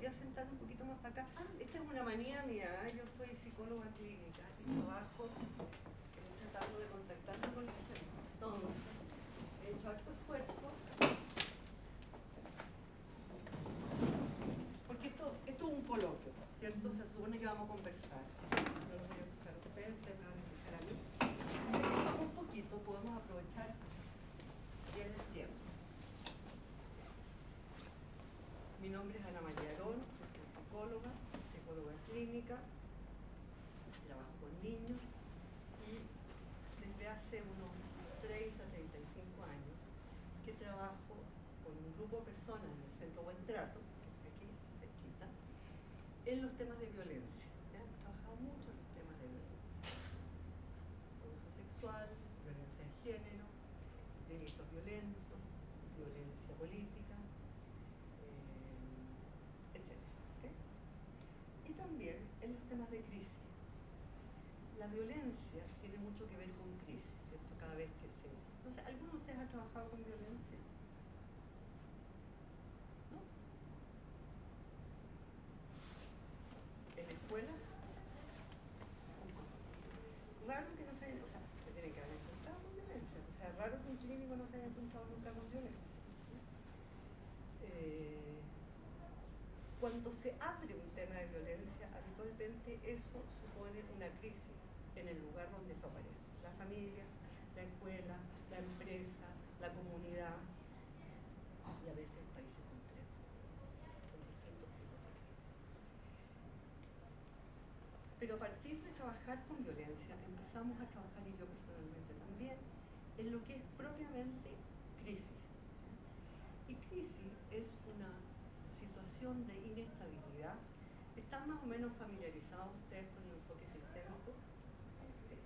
podría sentar un poquito más para acá. Esta es una manía mía, yo soy psicóloga clínica y trabajo tratando de contactarme con los enfermos. Entonces, he hecho harto esfuerzo, porque esto es un coloquio, ¿cierto? Se supone que vamos a conversar. Yo los voy a escuchar a ustedes me van a escuchar a mí. Si empezamos un poquito, podemos aprovechar bien el tiempo. Mi nombre es Ana María Arón, yo soy psicóloga clínica, trabajo con niños y desde hace unos 30, 35 años que trabajo con un grupo de personas en el Centro Buen Trato, que está aquí, cerquita, en los temas de violencia. ¿Ya? He trabajado mucho en los temas de violencia. Abuso sexual, violencia de género, delitos violentos, violencia política, etc. ¿Okay? Y también en los temas de crisis. La violencia tiene mucho que ver con crisis, ¿cierto? Cada vez que se... No sé, ¿alguno de ustedes ha trabajado con violencia? ¿No? ¿En la escuela? Raro que no se haya... O sea, se tiene que haber encontrado con violencia. O sea, raro que un clínico no se haya encontrado nunca con violencia. Cuando se abre un tema de violencia, habitualmente eso supone una crisis en el lugar donde eso aparece. La familia, la escuela, la empresa, la comunidad y a veces el país completo, con distintos tipos de crisis. Pero a partir de trabajar con violencia, empezamos a trabajar, y yo personalmente también, en lo que es propiamente crisis. Y crisis es una situación de inestabilidad. ¿Están más o menos familiarizados ustedes con el enfoque sistémico? Sí.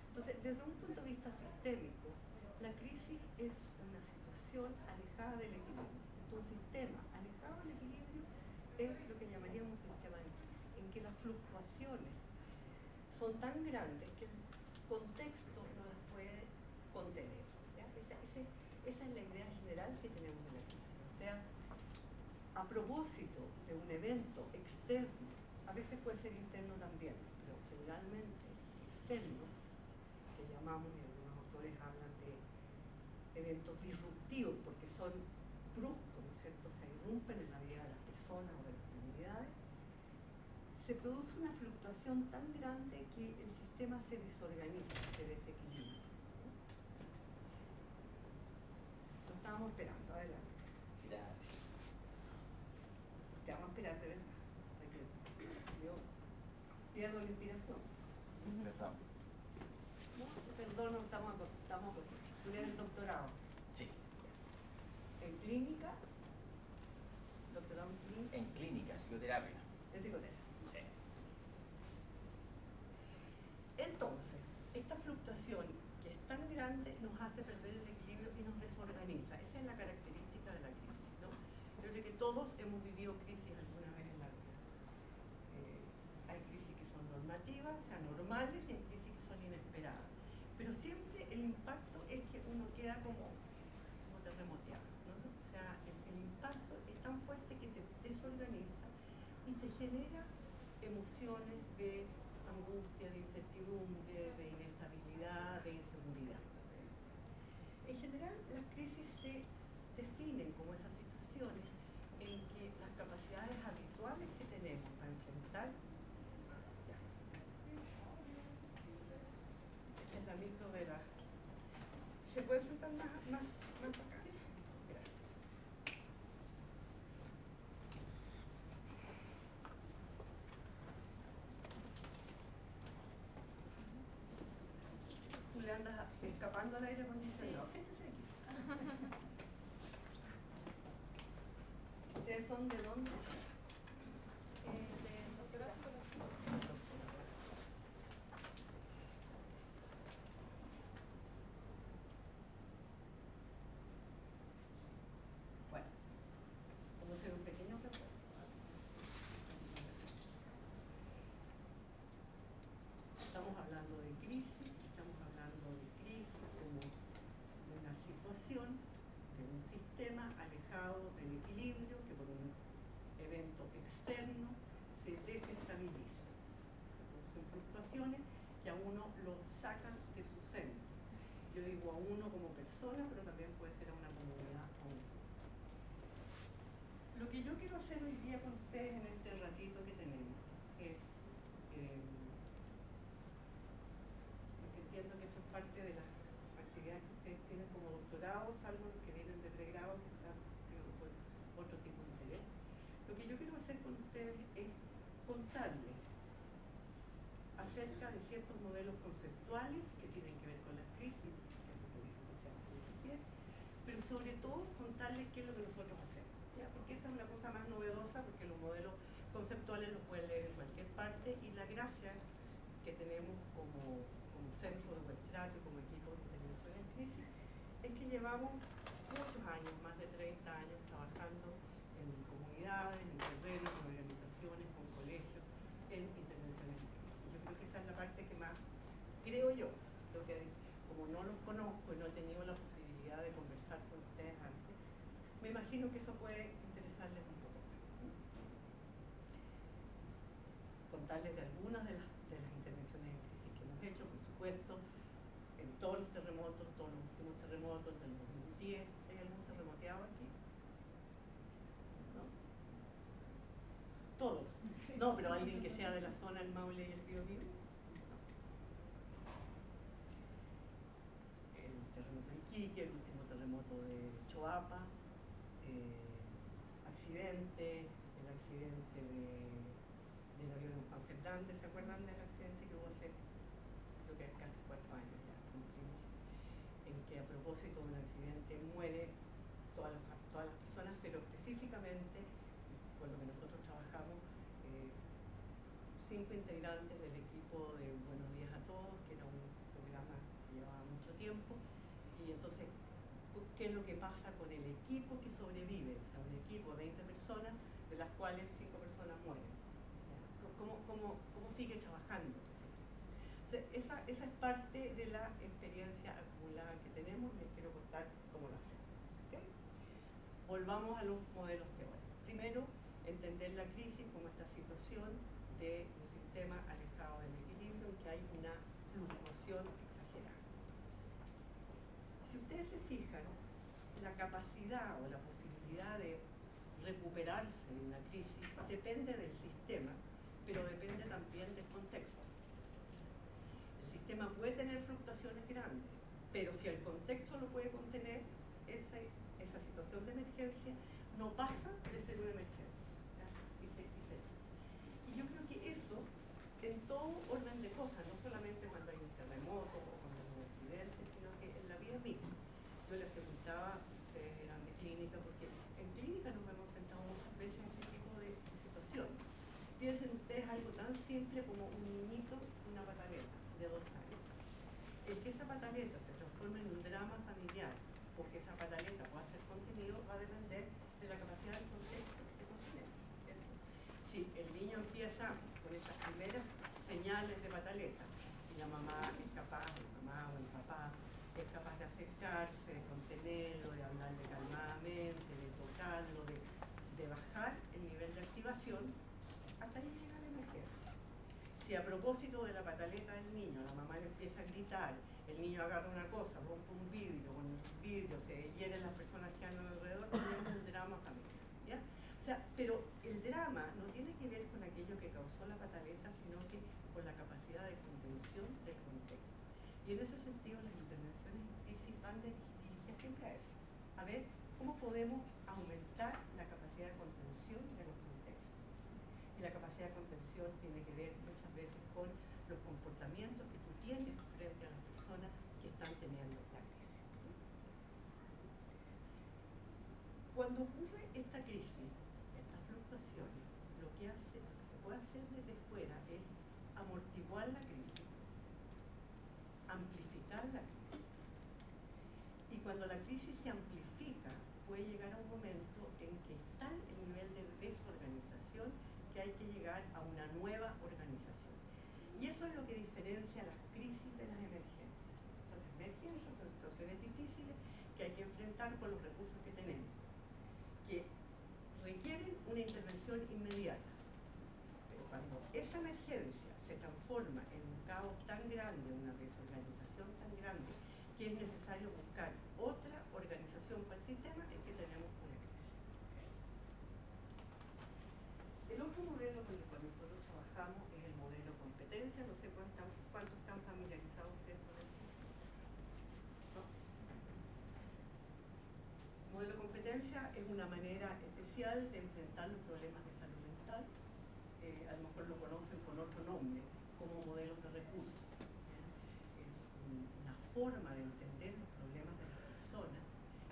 Entonces, desde un punto de vista sistémico, la crisis es una situación alejada del equilibrio. Entonces, un sistema alejado del equilibrio es lo que llamaríamos un sistema de crisis, en que las fluctuaciones son tan grandes que el contexto no las puede contener. ¿Ya? Esa es la idea general que tenemos de la crisis. O sea, a propósito de un evento externo, a veces puede ser interno también, pero generalmente externo, que llamamos, y algunos autores hablan de eventos disruptivos, porque son bruscos, ¿no es cierto? Se irrumpen en la vida de las personas o de las comunidades. Se produce una fluctuación tan grande que el sistema se desorganiza, se desequilibra. Lo estábamos esperando, adelante. Gracias. Te vamos a esperar de verdad. Yo pierdo la inspiración. Ya estamos. No, perdón, no estamos tú eres el doctorado. Sí. En clínica, doctorado en clínica. En clínica, psicoterapia. En psicoterapia. Sí. Entonces, esta fluctuación que es tan grande nos hace perder el equilibrio y nos desorganiza. Esa es la característica de la crisis, ¿no? Yo creo que todos hemos vivido crisis alguna vez en la vida. Hay crisis que son normativas, o sea, normales, y hay crisis que son inesperadas. Pero siempre el impacto es que uno queda como terremoteado, ¿no? O sea, el impacto es tan fuerte que te desorganiza y te genera emociones de angustia, de incertidumbre, de inestabilidad, de inseguridad. En general, las crisis se definen como esas situaciones en que las capacidades habituales que tenemos para enfrentar, esta es la micro de la... ¿Se puede sentar más acá? Sí. Gracias. Tú le andas escapando al aire acondicionado. Sí. ¿Ustedes son de dónde? De doctorado psicológico. Bueno, vamos a hacer un pequeño recuerdo. Estamos hablando de crisis como de una situación, de un sistema alejado del equilibrio que por un evento sacan de su centro. Yo digo a uno como persona, pero también puede ser a una comunidad o un grupo. Lo que yo quiero hacer hoy día con ustedes en este ratito que tenemos es, porque entiendo que esto es parte de las actividades que ustedes tienen como doctorado, salvo los que vienen de pregrado, que están por otro tipo de interés. Lo que yo quiero hacer con ustedes es contarles acerca de ciertos modelos conceptuales que tienen que ver con las crisis, que es lo que dije que se hace recién, pero sobre todo contarles qué es lo que nosotros hacemos, ¿ya? Porque esa es una cosa más novedosa, porque los modelos conceptuales los pueden leer en cualquier parte, y la gracia que tenemos como centro de Hueltrato, como equipo de intervención en crisis, es que llevamos muchos años, más de 30 años, trabajando en comunidades, en terrenos, en organizaciones, con colegios, en intervenciones en crisis. Yo creo que esa es la parte que más, creo yo, lo que, como no los conozco y no he tenido la posibilidad de conversar con ustedes antes, me imagino que eso puede interesarles un poco más. Contarles de algunas de las intervenciones en crisis que hemos hecho, por supuesto, en todos los terremotos, todos los últimos terremotos del 2010. ¿Hay algún terremoteado aquí? ¿No? Todos. No, pero alguien que sea de la zona del Maule y el Biobío. El terremoto de Iquique, el último terremoto de Choapa, el accidente del avión Juan Fernández. ¿Se acuerdan del accidente que hubo hace, creo que casi 4 años ya, cumplimos, en que a propósito de un accidente muere todas las personas, pero específicamente, con lo que nosotros trabajamos, 5 integrantes del equipo de Buenos Días a Todos, que era un programa que llevaba mucho tiempo, y entonces, ¿qué es lo que pasa con el equipo que sobrevive? O sea, un equipo de 20 personas, de las cuales 5 personas mueren. ¿Cómo sigue trabajando ese equipo? O sea, esa es parte de la experiencia acumulada que tenemos, les quiero contar cómo lo hacemos. ¿Okay? Volvamos a los modelos teóricos. Primero, entender la crisis como esta situación de un sistema alejado del equilibrio en que hay una fluctuación exagerada. Si ustedes se fijan, la capacidad o la posibilidad de recuperarse de una crisis depende del sistema, pero depende también del contexto. El sistema puede tener fluctuaciones grandes, pero si el contexto lo puede contener, esa situación de emergencia no pasa de ser una emergencia, ¿ya? Y se echa. Y yo creo que eso, en todo orden de cosas, no solamente cuando hay un terremoto o cuando hay un accidente, sino que en la vida misma. Yo les preguntaba, ustedes eran de clínica, porque en clínica nos hemos enfrentado muchas veces a ese tipo de situaciones. Piensen ustedes algo tan simple como un niñito, una pataleta de 2 años. El que esa pataleta se transforme en un drama familiar, porque esa pataleta pueda ser contenido, va a depender de la capacidad del contexto de contenimiento. Si el niño empieza con esas primeras señales de pataleta, y la mamá es capaz, la mamá o el papá, es capaz de acercarse, de contenerlo, de hablarle calmadamente, de tocarlo, de bajar el nivel de activación, hasta ahí llega la emergencia. Si a propósito de la pataleta del niño, la mamá le empieza a gritar, el niño agarra una cosa, rompe un vidrio, con el vidrio se hieren las personas que andan alrededor, tenemos un drama familiar, ¿ya? O sea, pero el drama no tiene que ver con aquello que causó la pataleta, sino que con la capacidad de contención del contexto. Y en ese sentido, las intervenciones en crisis van dirigidas siempre a eso, a ver cómo podemos aumentar la capacidad de contención de los contextos. Y la capacidad de contención tiene que ver muchas veces con los comportamientos que tú tienes frente a las personas que están teniendo la crisis. Cuando ocurre esta crisis, estas fluctuaciones, lo que se puede hacer desde fuera es amortiguar la crisis, amplificar la crisis. Y cuando la crisis se amplifica, puede llegar a un momento en que es tal el nivel de desorganización que hay que llegar a una nueva organización. Y eso es lo que diferencia las crisis de las emergencias. Las emergencias son situaciones difíciles que hay que enfrentar con los recursos que tenemos, que requieren una intervención inmediata. Pero cuando esa emergencia se transforma en un caos tan grande, una desorganización grande, que es necesario buscar otra organización para el sistema, es que tenemos una crisis. El otro modelo con el cual nosotros trabajamos es el modelo competencia. No sé cuántos están familiarizados ustedes con eso. ¿No? El modelo competencia es una manera especial de enfrentar los problemas de salud mental. A lo mejor lo conocen con otro nombre, como modelos de recursos. Es una forma de entender los problemas de las personas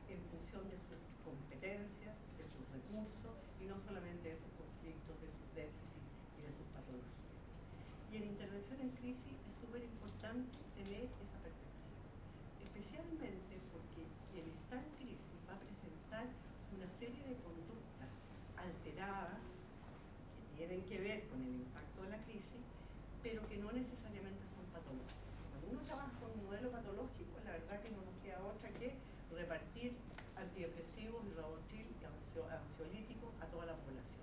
en función de sus competencias, de sus recursos, y no solamente de sus conflictos, de sus déficits y de sus patologías. Y en intervención en crisis es súper importante tener esa perspectiva, especialmente porque quien está en crisis va a presentar una serie de conductas alteradas que tienen que ver con el impacto de la crisis, pero que no necesariamente son patológicas. Cuando uno trabaja con un modelo patológico, la verdad que no nos queda otra que repartir antidepresivos y Rivotril y ansiolíticos a toda la población.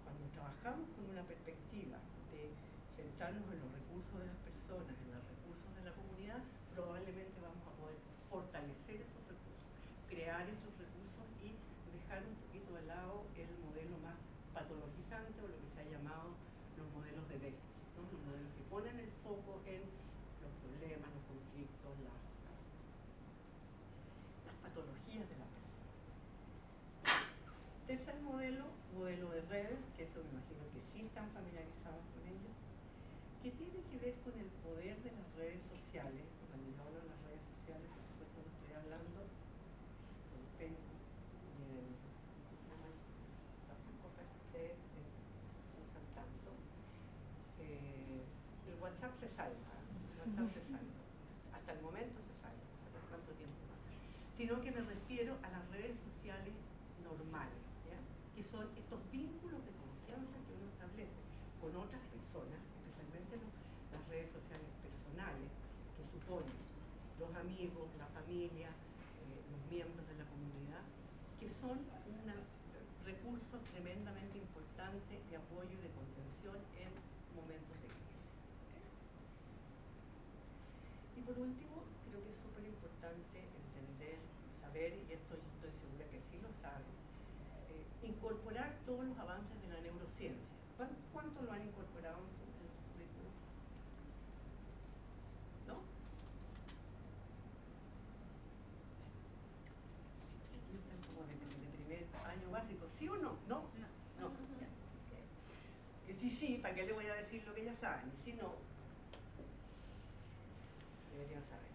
Cuando trabajamos con una perspectiva de centrarnos en los recursos de las personas, en los recursos de la comunidad, probablemente vamos a poder fortalecer esos recursos, crear esos recursos y dejar un poquito de lado el modelo más patologizante o lo que se ha llamado los modelos de déficit, ¿no? Los modelos que ponen el foco en los problemas, los conflictos, las patologías de la persona. Tercer modelo, modelo de redes, que eso me imagino que sí están familiarizados con ello, que tiene que ver con el poder de las redes sociales. Cuando yo hablo de las redes sociales, por supuesto no estoy hablando del Facebook ni de tantas cosas que ustedes usan tanto. El WhatsApp se salva, hasta el momento se salva, no sé por cuánto tiempo más. Sino que me refiero a las redes sociales normales, ¿ya? Que son estos vínculos de confianza que uno establece con otras personas, especialmente las redes sociales personales, que suponen los amigos, la familia, los miembros de la comunidad, que son un recurso tremendamente importante de apoyo y de contención en momentos de crisis. ¿Okay? Y por último, creo que es súper importante entender, saber, y esto yo estoy segura que sí lo saben, incorporar todos los avances de la neurociencia. ¿Cuánto lo han incorporado en su currículum? ¿No? Sí, están como de primer año básico. ¿Sí o no? ¿No? No. Ya. Okay. Que sí, ¿para qué le voy a decir lo que ya saben? Y si no, deberían saber.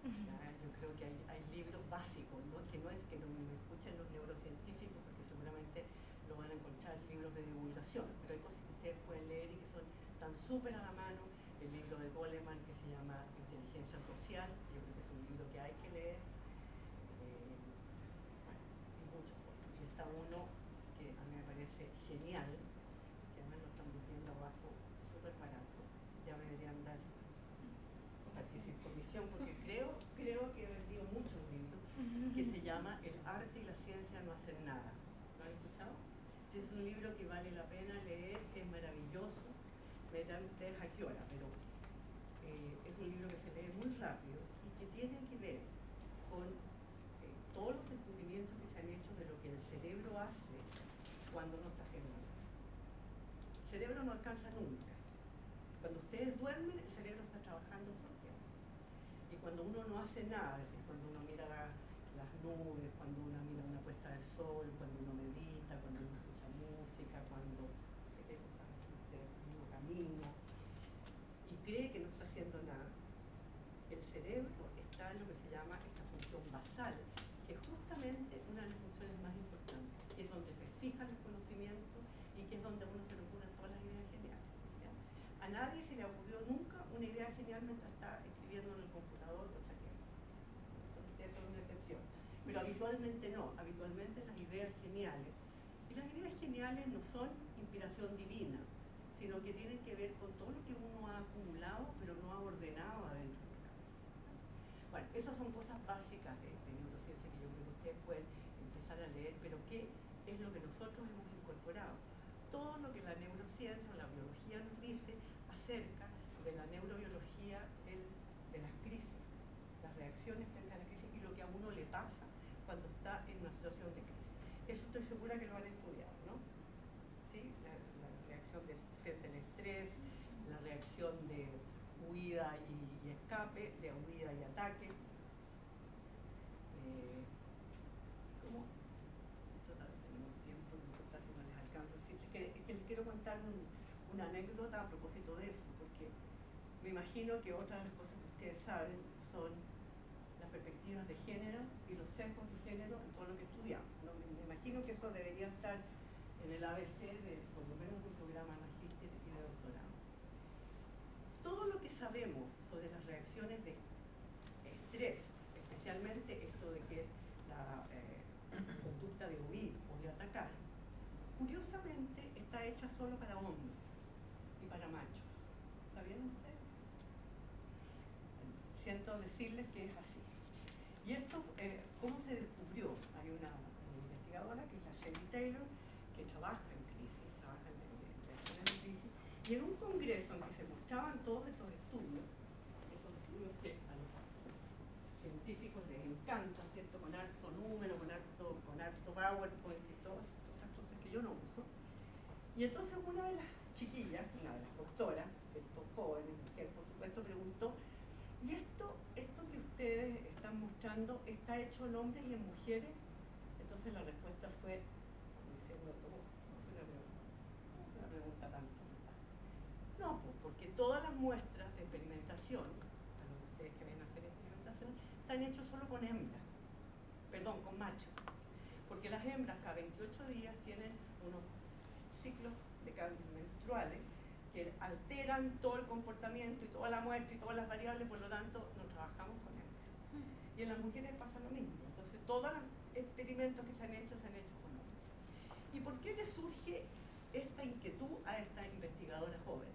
Yo creo que hay libros básicos, ¿no? Que no me escuchen los neurocientíficos, porque seguramente lo van a encontrar libros de divulgación, pero hay cosas que ustedes pueden leer y que están súper a la mano. El libro de Goleman que se llama Inteligencia Social, yo creo que es un libro que hay que leer. Y muchos otros. Y está uno que a mí me parece genial, que además lo están vendiendo abajo súper barato. Ya me deberían dar comisión, porque creo que he vendido muchos libros, que se llama El arte y la ciencia no hacen nada. ¿Lo han escuchado? Es un libro que vale la pena leer, es maravilloso. Verán ustedes a qué hora, pero es un libro que se lee muy rápido y que tiene que ver con todos los descubrimientos que se han hecho de lo que el cerebro hace cuando no está haciendo nada. El cerebro no alcanza nunca. Cuando ustedes duermen, el cerebro está trabajando todo el tiempo. Y cuando uno no hace nada, es decir, cuando uno mira las nubes, cuando uno mira una puesta de sol, cuando uno medita, cuando uno escucha música, cuando no sé qué cosas hace, uno camina y cree que no está haciendo nada, el cerebro está en lo que se llama esta función basal, que es justamente una de las funciones más importantes, que es donde se fijan los conocimientos y que es donde a uno se le ocurren todas las ideas geniales. ¿Ya? A nadie se le ocurrió nunca una idea genial mientras está escribiendo en el computador o chateando. Ustedes son una excepción. Pero habitualmente no, habitualmente las ideas geniales. Y las ideas geniales no son inspiración divina, sino que tienen que ver con todo lo que uno ha acumulado, pero no ha ordenado adentro de la cabeza. Bueno, esas son cosas básicas de neurociencia que yo creo que ustedes pueden empezar a leer, pero ¿qué es lo que nosotros hemos incorporado? Todo lo que la neurociencia o la biología nos dice acerca de la neurobiología de las crisis. estoy segura que lo han estudiado, ¿no? ¿Sí? La reacción de frente al estrés, la reacción de huida y escape, de huida y ataque. ¿Cómo? Total, tenemos tiempo, no importa si no les alcanzo. Sí, que les quiero contar una anécdota a propósito de eso, porque me imagino que otra de las cosas que ustedes saben son las perspectivas de género y los sesgos de género en todo lo que estudiamos, ¿no? Me imagino que eso debería estar en el ABC de, por lo menos, de un programa de magíster y de doctorado. Todo lo que sabemos sobre las reacciones de estrés, especialmente esto de que es la conducta de huir o de atacar, curiosamente está hecha solo para hombres y para machos. ¿Sabían ustedes? Siento decirles que es así. Y esto, ¿cómo se descubrió? Hay una investigadora que es la Shelley Taylor, que trabaja en crisis, trabaja en crisis, y en un congreso en que se mostraban todos estos estudios que a los científicos les encantan, ¿cierto? Con harto número, con harto PowerPoint y todas esas cosas que yo no uso. Y entonces una de las chiquillas, una de las doctoras, ¿cierto? Jóvenes, mujer, por supuesto, preguntó: ¿y esto que ustedes están mostrando está hecho en hombres y en mujeres? Entonces la respuesta fue, diciendo, no fue una pregunta tanto. No, porque todas las muestras de experimentación, a los de ustedes que ven a hacer experimentación, están hechos solo con hembras, perdón, con machos. Porque las hembras cada 28 días tienen unos ciclos de cambios menstruales que alteran todo el comportamiento y toda la muestra y todas las variables, por lo tanto no trabajamos con hembras. Y en las mujeres pasa lo mismo. Entonces todos los experimentos que se han hecho con hombres. ¿Y por qué le surge esta inquietud a esta investigadora joven?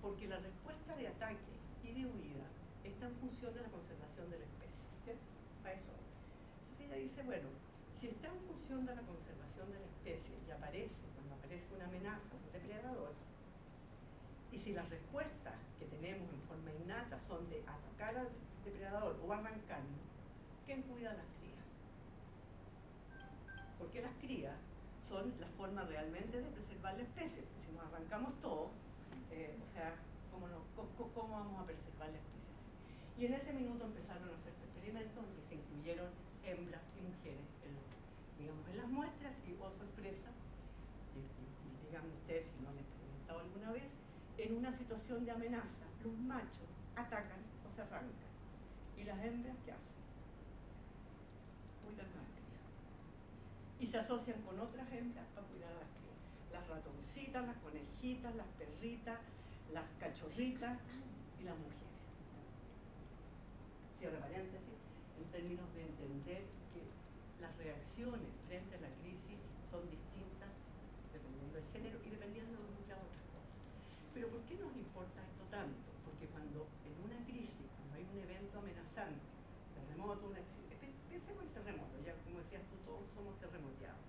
Porque la respuesta de ataque y de huida está en función de la conservación de la especie, ¿cierto? A eso. Entonces ella dice, bueno, si está en función de la conservación de la especie y cuando aparece una amenaza, un depredador, y si las respuestas que tenemos en forma innata son de atacar al depredador o arrancarlo, ¿quién cuida a las crías? Porque las crías son la forma realmente de preservar la especie, porque si nos arrancamos todo, ¿cómo vamos a preservar la especie así? Y en ese minuto empezaron a hacerse experimentos en que se incluyeron hembras y mujeres en las muestras, y oh sorpresa, y díganme ustedes si no han experimentado alguna vez, en una situación de amenaza, los machos atacan o se arrancan. ¿Y las hembras qué hacen? Cuidan a las crías. Y se asocian con otras hembras para cuidar a las crías. Las ratoncitas, las conejitas, las perritas, las cachorritas y las mujeres. Cierre paréntesis, en términos de entender que las reacciones frente a la crisis son distintas dependiendo del género y dependiendo de muchas otras cosas. Pero ¿por qué nos importa esto tanto? Porque cuando en una crisis, cuando hay un evento amenazante, terremoto, un accidente, pensemos en el terremoto, ya como decías tú, todos somos terremoteados.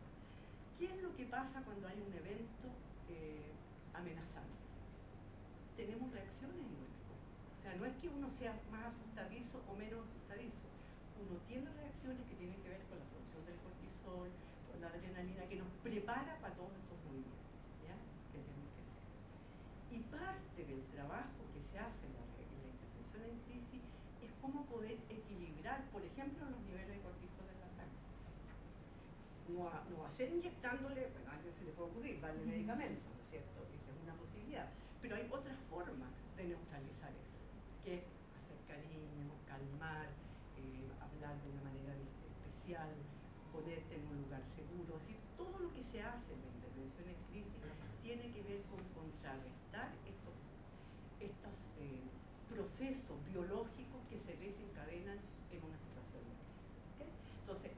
¿Qué es lo que pasa cuando hay un evento amenazante? Tenemos reacciones en nuestro cuerpo. O sea, no es que uno sea más asustadizo o menos asustadizo. Uno tiene reacciones que tienen que ver con la producción del cortisol, con la adrenalina, que nos prepara para todos estos movimientos, ¿ya? Que tenemos que hacer. Y parte del trabajo que se hace en la intervención en crisis es cómo poder equilibrar, por ejemplo, los niveles de cortisol en la sangre. No hacer inyectándole, bueno, a alguien se le puede ocurrir, darle medicamentos, ¿no es cierto? Esa es una posibilidad. Pero hay otras formas de neutralizar eso, que es hacer cariño, calmar, hablar de una manera especial, ponerte en un lugar seguro. Es decir, todo lo que se hace en la intervención en crisis tiene que ver con contrarrestar estos procesos biológicos que se desencadenan en una situación de crisis. ¿Okay? Entonces,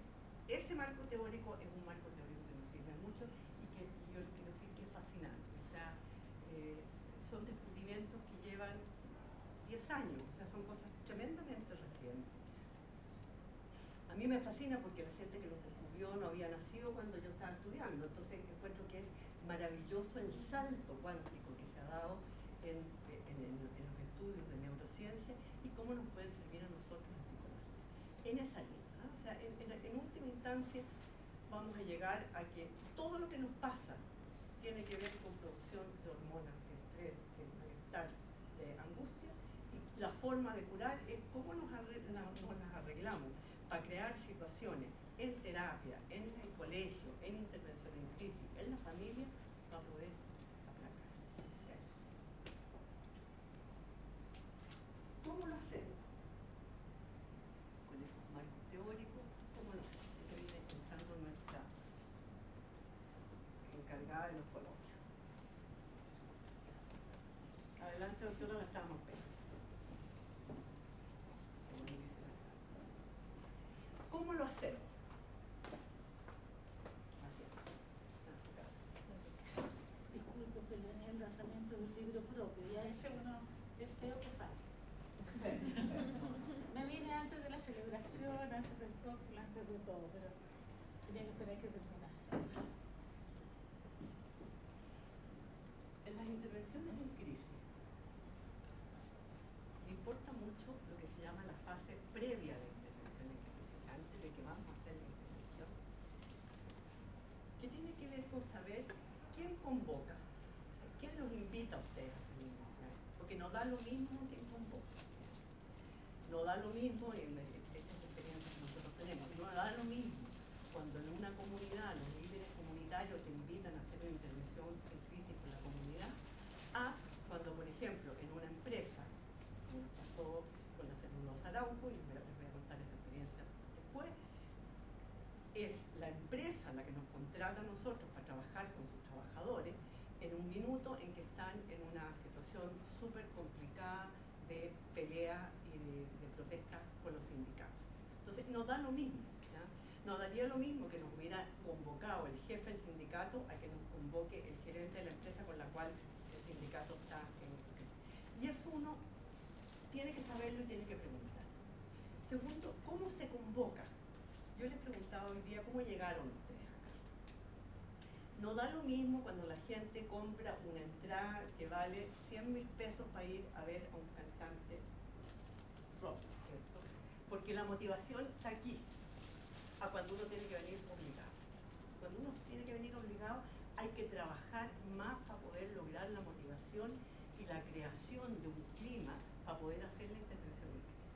ese marco teórico es un marco teórico que nos sirve mucho y que yo quiero decir que es fascinante. O sea, son descubrimientos que llevan 10 años, o sea, son cosas tremendamente recientes. A mí me fascina porque la gente que los descubrió no había nacido cuando yo estaba estudiando, entonces encuentro que es maravilloso el salto cuántico que se ha dado en los estudios de neurociencia y cómo nos pueden servir a nosotros en psicología. En esa línea, ¿no? O sea, en última instancia, vamos a llegar a que todo lo que nos pasa tiene que ver con producción de hormonas de estrés, de malestar, de angustia, y la forma de curar es cómo nos las arreglamos para crear situaciones en terapia, en el colegio, en intervención en crisis, en la familia, para poder aplacar. ¿Cómo lo hacemos? Con esos marcos teóricos, ¿cómo lo hacemos? Esto viene contando nuestra encargada de los coloquios. Adelante, doctora, la estábamos esperando. ¿Cómo lo hacemos? Así es. Disculpe, pero tenía el lanzamiento de un libro propio, ya ese uno es feo que sale. Me vine antes de la celebración, antes del cóctel, antes de todo, pero tenía que esperar que terminara. En las intervenciones en crisis, me importa mucho lo que se llama la fase previa de intervención en crisis, antes de que vamos a hacer la intervención, que tiene que ver con saber quién convoca, quién los invita a ustedes a hacer mismo, porque no da lo mismo quién convoca. No da lo mismo en estas experiencias que nosotros tenemos, no da lo mismo cuando en una comunidad los líderes comunitarios te invitan a hacer una intervención en crisis con la comunidad, a cuando, por ejemplo, en una empresa, como pasó con la celulosa Arauco, y les voy a contar esa experiencia después, es la empresa la que nos contrata a nosotros para trabajar con sus trabajadores en un minuto en que están en una situación súper complicada de pelea y de protesta con los sindicatos. Entonces, nos da lo mismo, ¿ya? Nos daría lo mismo que nos hubiera convocado el jefe del sindicato a que nos convoque el gerente de la empresa con la cual el sindicato está en crisis. Y eso uno tiene que saberlo y tiene que preguntar. Segundo, ¿cómo se convoca? Yo les preguntaba hoy día cómo llegaron ustedes acá. No da lo mismo cuando la gente compra una entrada que vale 100.000 pesos para ir a ver a un cantante rock, ¿cierto? Porque la motivación está aquí, a cuando uno tiene que venir obligado. Cuando uno tiene que venir obligado, hay que trabajar más para poder lograr la motivación y la creación de un clima para poder hacer la intervención en crisis.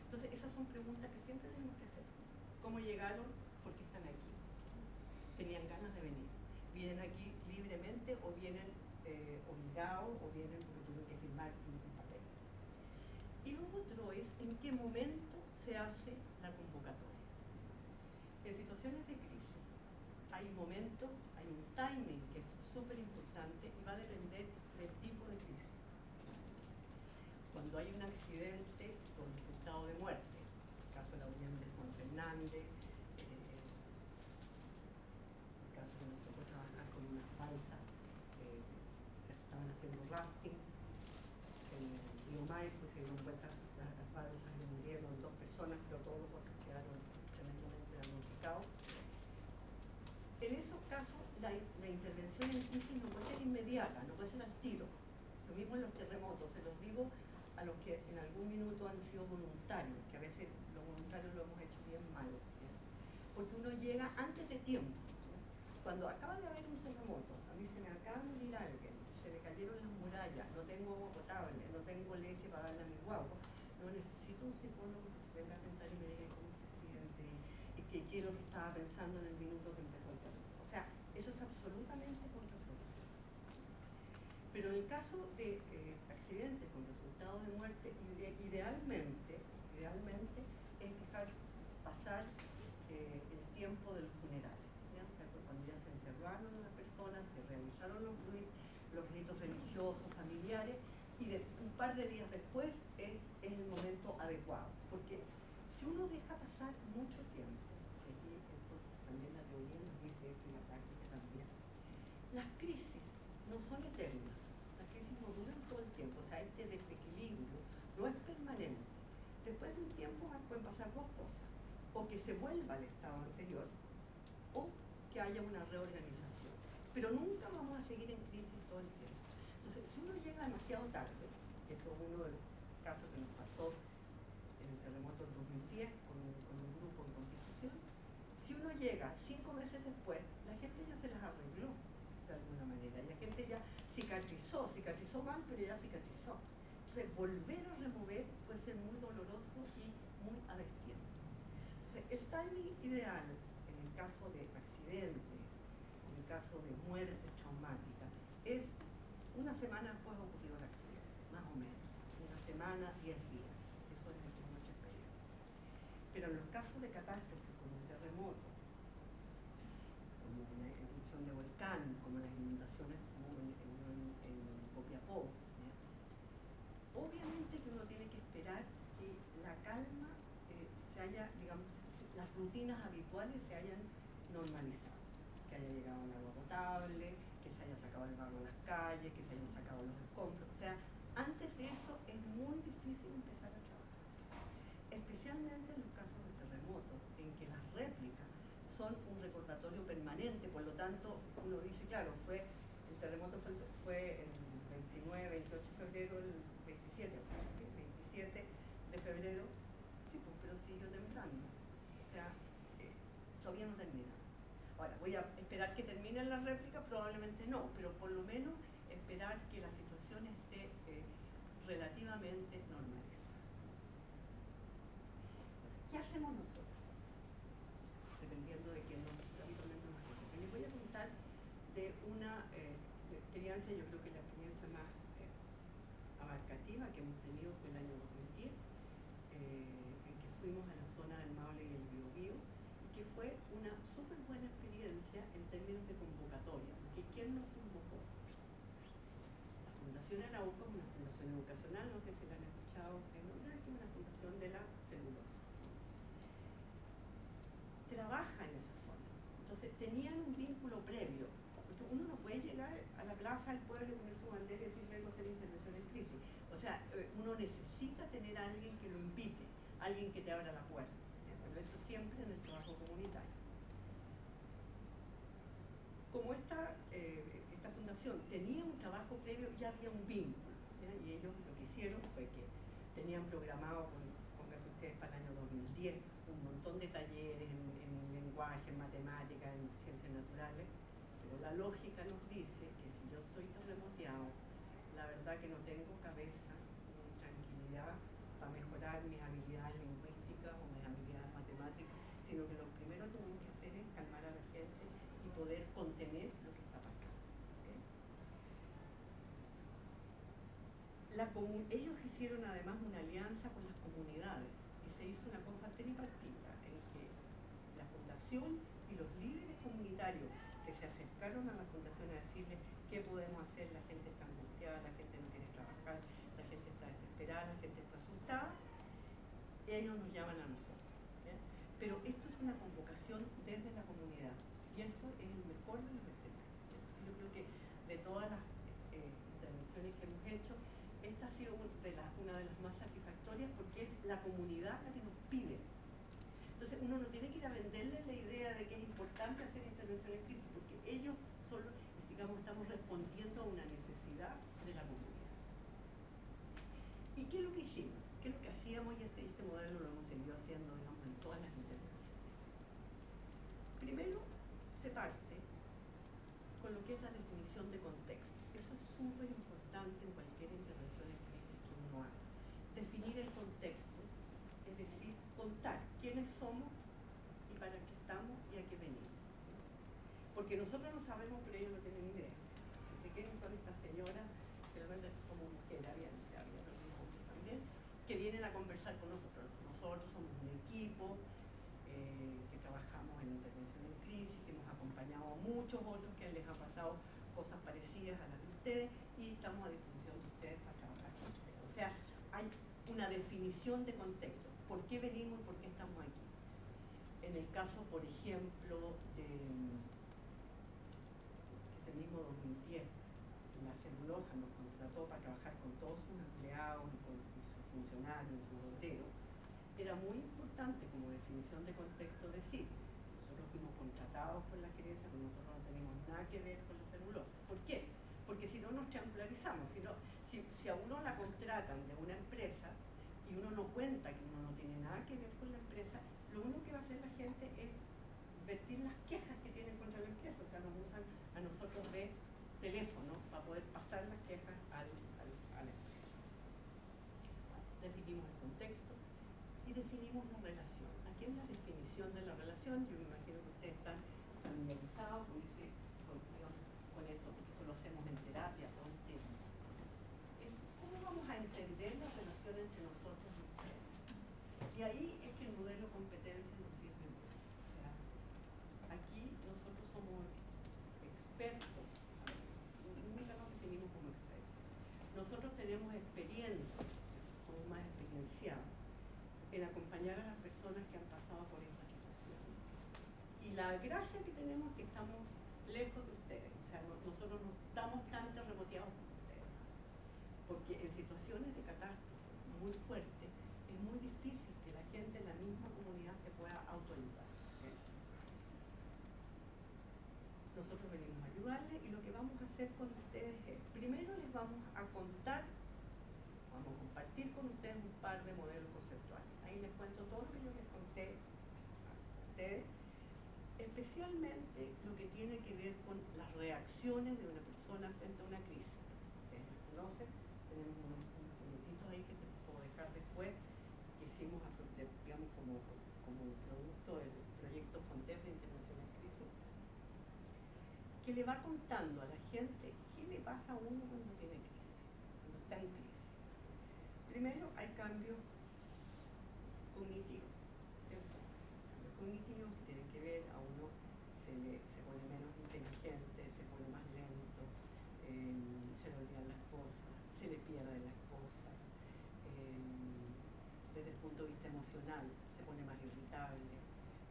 Entonces, esas son preguntas que siempre tenemos que hacer. ¿Cómo llegaron? ¿Por qué están aquí? ¿Tenían ganas de venir? ¿Vienen aquí libremente o vienen obligados o vienen porque tuvieron que firmar un papel? Y lo otro es en qué momento se hace la convocatoria. En situaciones de crisis hay momentos, hay un timing que es súper importante y va a depender del tipo de crisis. Cuando hay un accidente con resultado de muerte, el caso de la Unión de Juan Fernández, el caso que nos tocó trabajar con unas balsas que estaban haciendo rafting en el río Maipo, se dieron vuelta las balsas y murieron 2 personas, pero todos los otros quedaron tremendamente damnificados. En esos casos, la intervención en crisis no puede ser inmediata, no puede ser al tiro. Lo mismo en los terremotos, se los digo a los que en algún minuto han sido voluntarios, que a veces los voluntarios lo hemos hecho bien mal, ¿sí? Porque uno llega antes de tiempo. Cuando acaba de haber un terremoto, a mí se me acaba de morir alguien, se me cayeron las murallas, no tengo agua potable, no tengo leche para darle a mi guagua, no necesito un psicólogo que se venga a sentar y me diga cómo se siente y qué es lo que estaba pensando en el minuto que empezó el terremoto. O sea, eso es absolutamente contraproducente. Pero en el caso de accidentes con resultado de muerte, idealmente es dejar pasar el tiempo del funeral. ¿Ya? O sea, cuando ya se enterraron a las personas, se realizaron los ritos religiosos, familiares, y un par de días después es el momento adecuado. Porque si uno deja pasar mucho tiempo, aquí esto también la teoría nos dice esto y la práctica también, las crisis no son eternas, las crisis no duran todo el tiempo, o sea, este desequilibrio no es permanente. Después de un tiempo pueden pasar 2 cosas, o que se vuelva al estado anterior, o que haya una reorganización. Pero nunca vamos a seguir en crisis todo el tiempo. Entonces, si uno llega demasiado tarde, que fue uno de los casos que nos pasó en el terremoto del 2010 con un grupo en Constitución, si uno llega 5 meses después, empezó mal, pero ya cicatrizó. Entonces, volver a remover puede ser muy doloroso y muy advertiente. Entonces, el timing ideal en el caso de accidentes, en el caso de muertes traumáticas, es una semana después de ocurrido el accidente, más o menos. Una semana, 10 días. Eso es nuestra experiencia. Pero en los casos de catástrofe, como un terremoto, como una erupción de volcán, como las inundaciones como en Copiapó, ¿ya? Obviamente que uno tiene que esperar que la calma se haya, digamos, las rutinas habituales se hayan normalizado, que haya llegado el agua potable, que se haya sacado el barro de las calles, que se hayan sacado los escombros. O sea, antes de eso es muy difícil empezar a trabajar, especialmente en los casos de terremotos, en que las réplicas son un recordatorio permanente. Por lo tanto, uno dice, claro, el terremoto fue el 29, 28 de febrero, el 27, o sea, el 27 de febrero, sí, pues, pero siguió temblando. O sea, todavía no termina. Ahora, voy a esperar que terminen las réplicas, probablemente no, pero por lo menos esperar que la situación esté relativamente normalizada. ¿Qué hacemos nosotros? Dependiendo de que habitualmente nos toque. Les voy a contar de una experiencia, yo creo que la experiencia más abarcativa que hemos tenido fue el año 2010, en que fuimos a la zona del Maule y el Biobío, y que fue una súper buena experiencia en términos de convocatoria, porque ¿quién nos convocó? La Fundación Arauco es una fundación educacional, no sé si la han escuchado ustedes nombrar, que es una fundación de la celulosa. Trabaja en esa zona, entonces tenían un vínculo previo, porque uno no puede llegar a la plaza del pueblo y poner su bandera y decir vengo a hacer intervención en crisis. O sea, uno necesita tener a alguien que lo invite, alguien que te abra la puerta. Pero eso siempre en el trabajo comunitario. Como esta fundación tenía un trabajo previo, ya había un vínculo, ¿ya? Y ellos lo que hicieron fue que tenían programado, pónganse ustedes, para el año 2010, un montón de talleres en lenguaje, en matemáticas, en ciencias naturales, pero la lógica nos dice que si yo estoy terremoteado, la verdad que no tengo cabeza ni tranquilidad para mejorar mis habilidades lingüísticas o mis habilidades matemáticas, sino que lo primero que tenemos que hacer es calmar a la gente y poder contener lo que está pasando. ¿Okay? Ellos hicieron además una alianza con las comunidades y se hizo una cosa tripartita en que la fundación y los líderes comunitarios que se acercaron a la fundación a decirles qué podemos hacer, la gente está angustiada, la gente no quiere trabajar, la gente está desesperada, la gente está asustada, ellos nos llaman a nosotros, ¿ya? Pero esto es una convocación desde la comunidad y eso es el mejor de los escenarios. Yo creo que de todas las intervenciones que hemos hecho, esta ha sido una de las más satisfactorias porque es la comunidad la que nos pide. Entonces uno no tiene que ir a venderle la idea de que es importante hacer intervención en crisis, porque ellos solo, digamos, estamos respondiendo a una necesidad de la comunidad. ¿Y qué es lo que hicimos? ¿Qué es lo que hacíamos? Y este modelo lo hemos seguido haciendo, digamos, en todas las intervenciones. Primero, se parte con lo que es la definición de contexto. Eso es súper importante en cualquier intervención en crisis que uno haga. Definir el contexto, es decir, contar quiénes somos y para qué estamos y a qué venimos. Porque nosotros no sabemos, pero ellos no tienen idea. Desde quiénes son estas señoras, que realmente somos mujeres, había algunos hombres también, que vienen a conversar con nosotros. Nosotros somos un equipo que trabajamos en intervención en crisis, que hemos acompañado a muchos otros que les ha pasado cosas parecidas a las de ustedes y estamos a disposición de ustedes para trabajar con ustedes. O sea, hay una definición de contexto. ¿Por qué venimos y por qué estamos aquí? En el caso, por ejemplo, de ese mismo 2010, la celulosa nos contrató para trabajar con todos sus empleados y con sus funcionarios, sus obreros. Era muy importante como definición de contexto decir, nosotros fuimos contratados por la gerencia, pero nosotros no tenemos nada que ver con la celulosa. ¿Por qué? Porque si no nos triangularizamos, si a uno la contratan de una empresa y uno no cuenta que uno no tiene nada que ver con la empresa, lo único que va a hacer la gente es vertir las quejas que tienen contra la empresa, o sea, nos usan a nosotros de teléfono para poder pasar las quejas al discutimos el contexto y definimos la relación. Aquí es la definición de la relación. Yo me imagino que ustedes están familiarizados con esto, porque esto lo hacemos en terapia todo el tiempo. Es cómo vamos a entender la relación entre nosotros y ustedes. Y ahí es que el modelo competencia nos sirve mucho. O sea, aquí nosotros somos expertos, nunca nos definimos como expertos. Nosotros tenemos experiencia, somos más experienciados en acompañar a las personas que han pasado por esta situación. Y la gracia que tenemos es que estamos lejos de ustedes, o sea, nosotros no estamos tan terremoteados como ustedes, porque en situaciones de catástrofe muy fuertes es muy difícil que la gente en la misma comunidad se pueda autoayudar. Nosotros venimos a ayudarles y lo que vamos a hacer con ustedes es, primero les vamos a contar, vamos a compartir con ustedes un par de modelos conceptuales. Ahí les cuento todo lo que yo les conté a ustedes, especialmente lo que tiene que ver con las reacciones de una persona frente a una crisis. Ustedes las conocen, tenemos unos minutitos ahí que se los puedo dejar después, que hicimos, digamos, como producto del proyecto Fonter de Intervención en Crisis, que le va contando a la gente qué le pasa a uno cuando tiene crisis, cuando está en crisis. Primero hay cambios cognitivos, ¿cierto? Cambios cognitivos que tienen que ver, a uno se pone menos inteligente, se pone más lento, se le olvidan las cosas, se le pierden las cosas. Desde el punto de vista emocional se pone más irritable,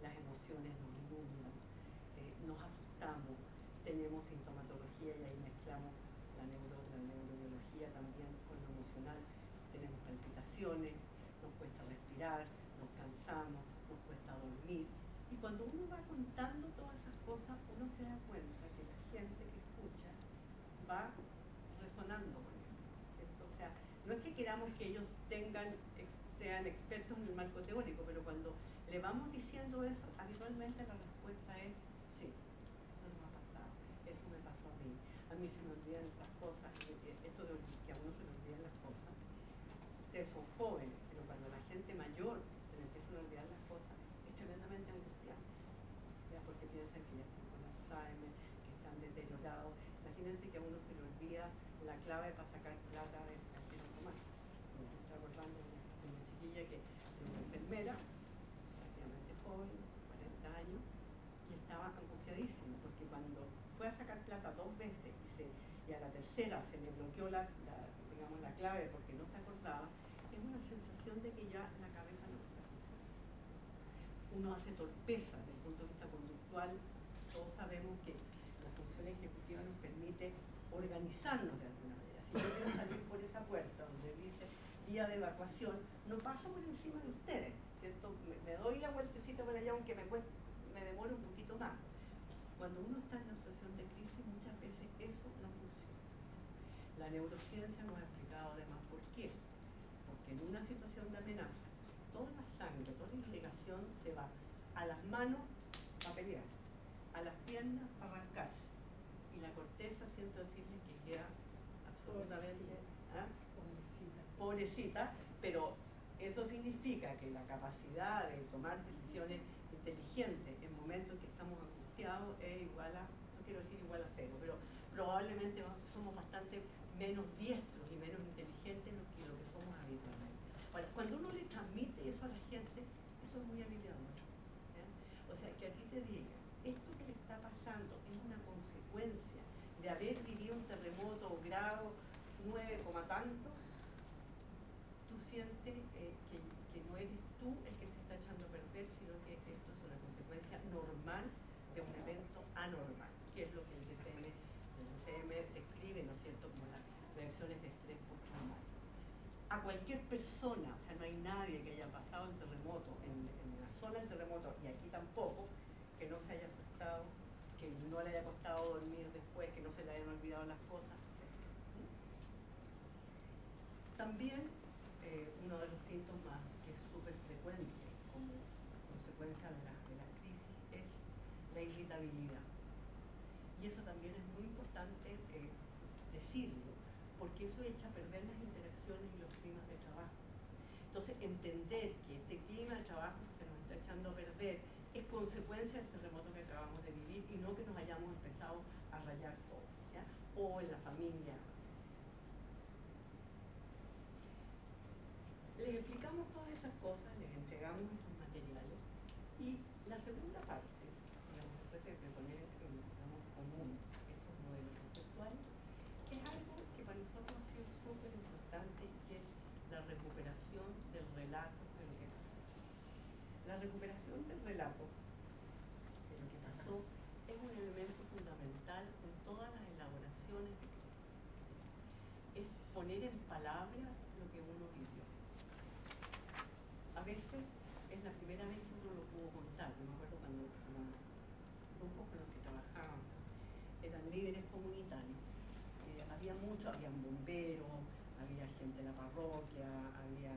las emociones nos inundan, nos asustamos, tenemos sintomatología y ahí mezclamos la neurobiología también con lo emocional, tenemos palpitaciones, nos cuesta respirar, nos cansamos, nos cuesta dormir. Y cuando uno va contando todas esas cosas, uno se da cuenta que la gente que escucha va resonando con eso, ¿cierto? O sea, no es que queramos que ellos sean expertos en el marco teórico, pero cuando le vamos diciendo eso, habitualmente la respuesta es sí, eso nos ha pasado, eso me pasó a mí se me olvidan las cosas, esto de que a uno se le olvidan las cosas. Ustedes son jóvenes, pero cuando a la gente mayor se le empiezan a olvidar las cosas, es tremendamente angustiante, ¿ya? Porque piensan que ya están con Alzheimer, que están deteriorados. Imagínense que a uno se le olvida la clave para sacar plata del cajero automático. Me estoy acordando de una chiquilla que es una enfermera, prácticamente joven, 40 años, y estaba angustiadísima, porque cuando fue a sacar plata 2 veces y a la tercera se le bloqueó la clave porque no se acordaba, es una sensación de que ya la cabeza no está funcionando. Uno hace torpeza desde el punto de vista conductual. Todos sabemos que la función ejecutiva nos permite organizarnos de alguna manera. Si yo quiero salir por esa puerta donde dice vía de evacuación, no paso por encima de ustedes, ¿cierto? Me doy la vueltecita por allá, aunque me demore un poquito más. Cuando uno está en una situación de crisis, muchas veces eso no funciona. La neurociencia nos ha explicado además por qué. Porque en una situación de amenaza, toda la sangre, toda la irrigación se va a las manos para pelear, a las piernas para arrancarse. Y la corteza, siento decirles que queda absolutamente pobrecita, pero eso significa que la capacidad de tomar decisiones inteligentes en momentos que estamos angustiados es igual a, no quiero decir igual a cero, pero probablemente somos bastante menos diestros y menos inteligentes que lo que somos habitualmente. Ahora, cuando uno le transmite eso a la gente, eso es muy aliviador, ¿ya? O sea, que a ti te diga, esto que le está pasando es una consecuencia de haber vivido un terremoto grado 9, tanto, tú sientes que no eres tú el que se está echando a perder, sino que esto es una consecuencia normal de un evento anormal, que es lo que el DCM describe, ¿no es cierto?, como las reacciones de estrés postraumático. A cualquier persona, o sea, no hay nadie que haya pasado el terremoto en la zona del terremoto, y aquí tampoco, que no se haya asustado, que no le haya costado dormir después, que no se le hayan olvidado las cosas. También uno de los síntomas que es súper frecuente como consecuencia de la crisis es la irritabilidad. Y eso también es muy importante decirlo, porque eso echa a perder las interacciones y los climas de trabajo. Entonces, entender que este clima de trabajo que se nos está echando a perder es consecuencia del terremoto que acabamos de vivir y no que nos hayamos empezado a rayar todo, ¿ya? O en la familia. Les explicamos todas esas cosas, les entregamos esos materiales y la segunda parte, digamos, después de poner digamos, común estos modelos conceptuales, es algo que para nosotros ha sido súper importante y que es la recuperación del relato de lo que pasó. La recuperación del relato de lo que pasó es un elemento fundamental en todas las elaboraciones de crisis. Es poner en palabras lo que uno vivió. A veces es la primera vez que uno lo pudo contar. Yo me acuerdo cuando los grupos con los que trabajaban eran líderes comunitarios. Había mucho, habían bomberos, había gente de la parroquia, había,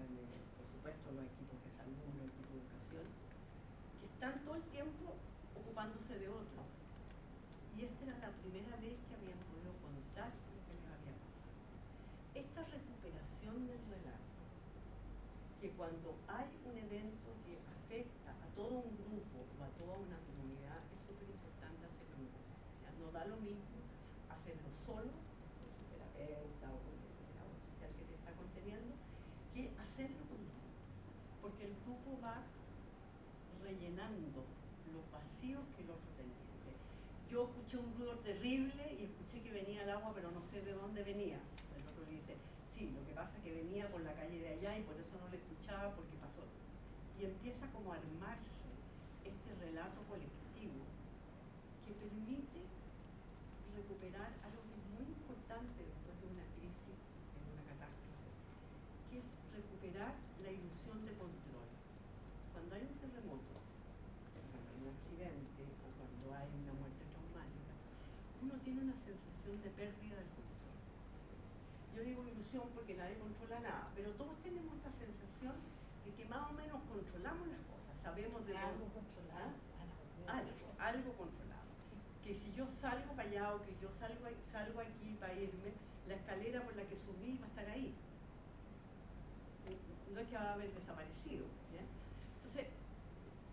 por supuesto, los equipos de salud, los equipos de educación, que están todo el tiempo ocupándose de otros. Y esta era la primera vez que habían podido contar lo que les había pasado. Esta recuperación del relato, que cuando hay un evento que afecta a todo un grupo o a toda una comunidad, es súper importante hacerlo en grupo. No da lo mismo hacerlo solo, con tu terapeuta o con el labor social que te está conteniendo, que hacerlo con un grupo. Porque el grupo va rellenando los vacíos que el otro tenía. Yo escuché un ruido terrible y escuché que venía el agua, pero no sé de dónde venía. El otro le dice, sí, lo que pasa es que venía por la calle de allá y por eso no lo escuchaba porque pasó. Y empieza como a armarse este relato colectivo que permite recuperar algo que es muy importante después de una crisis, de una catástrofe, que es recuperar la ilusión de control. Cuando hay un terremoto, cuando hay un accidente o cuando hay una muerte traumática, uno tiene una sensación de pérdida del control. Yo digo ilusión porque nadie controla nada, pero todos tenemos esta sensación de que más o menos controlamos las cosas, sabemos de algo controlado. Algo controlado. Que si yo salgo para allá o que yo salgo aquí para irme, la escalera por la que subí va a estar ahí. No es que va a haber desaparecido, ¿ya? Entonces,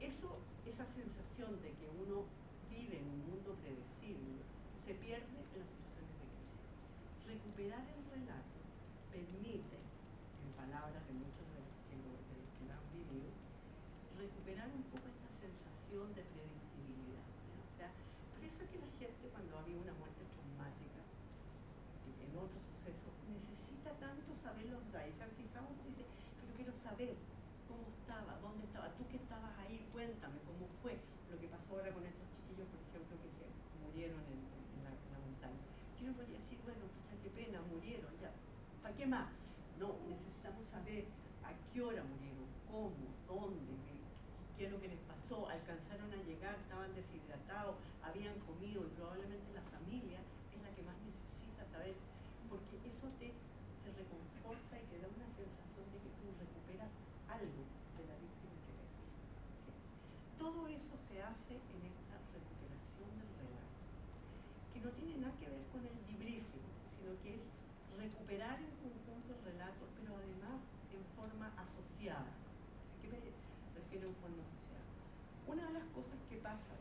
esa sensación de que uno vive en un mundo predecible se pierde en las situaciones de crisis. Recuperar el relato permite, en palabras de muchos de los que lo han vivido, recuperar un poco esta sensación de predictibilidad, ¿ya? O sea, por eso es que la gente cuando había una muerte traumática en otro suceso necesita tanto saber los detalles. ¿Se han fijado? Dice, pero quiero saber cómo estaba, dónde estaba, tú que estabas ahí, cuéntame cómo fue lo que pasó ahora con estos chiquillos, por ejemplo, que se murieron en la montaña. Yo no podía decir, bueno, pucha, qué pena, murieron, ya, ¿para qué más? No, necesitamos saber a qué hora murieron, cómo, dónde, qué es lo que les pasó, alcanzaron a llegar, estaban deshidratados, habían comido, y probablemente la familia es la que más necesita saber, porque eso te reconforta y te da una sensación de que tú recuperas algo de la víctima que perdiste. Todo eso se hace en esta recuperación del relato, que no tiene nada que ver con el debriefing, sino que es recuperar en conjunto el relato, pero además en forma asociada. ¿A qué me refiero en forma asociada? Una de las cosas que pasan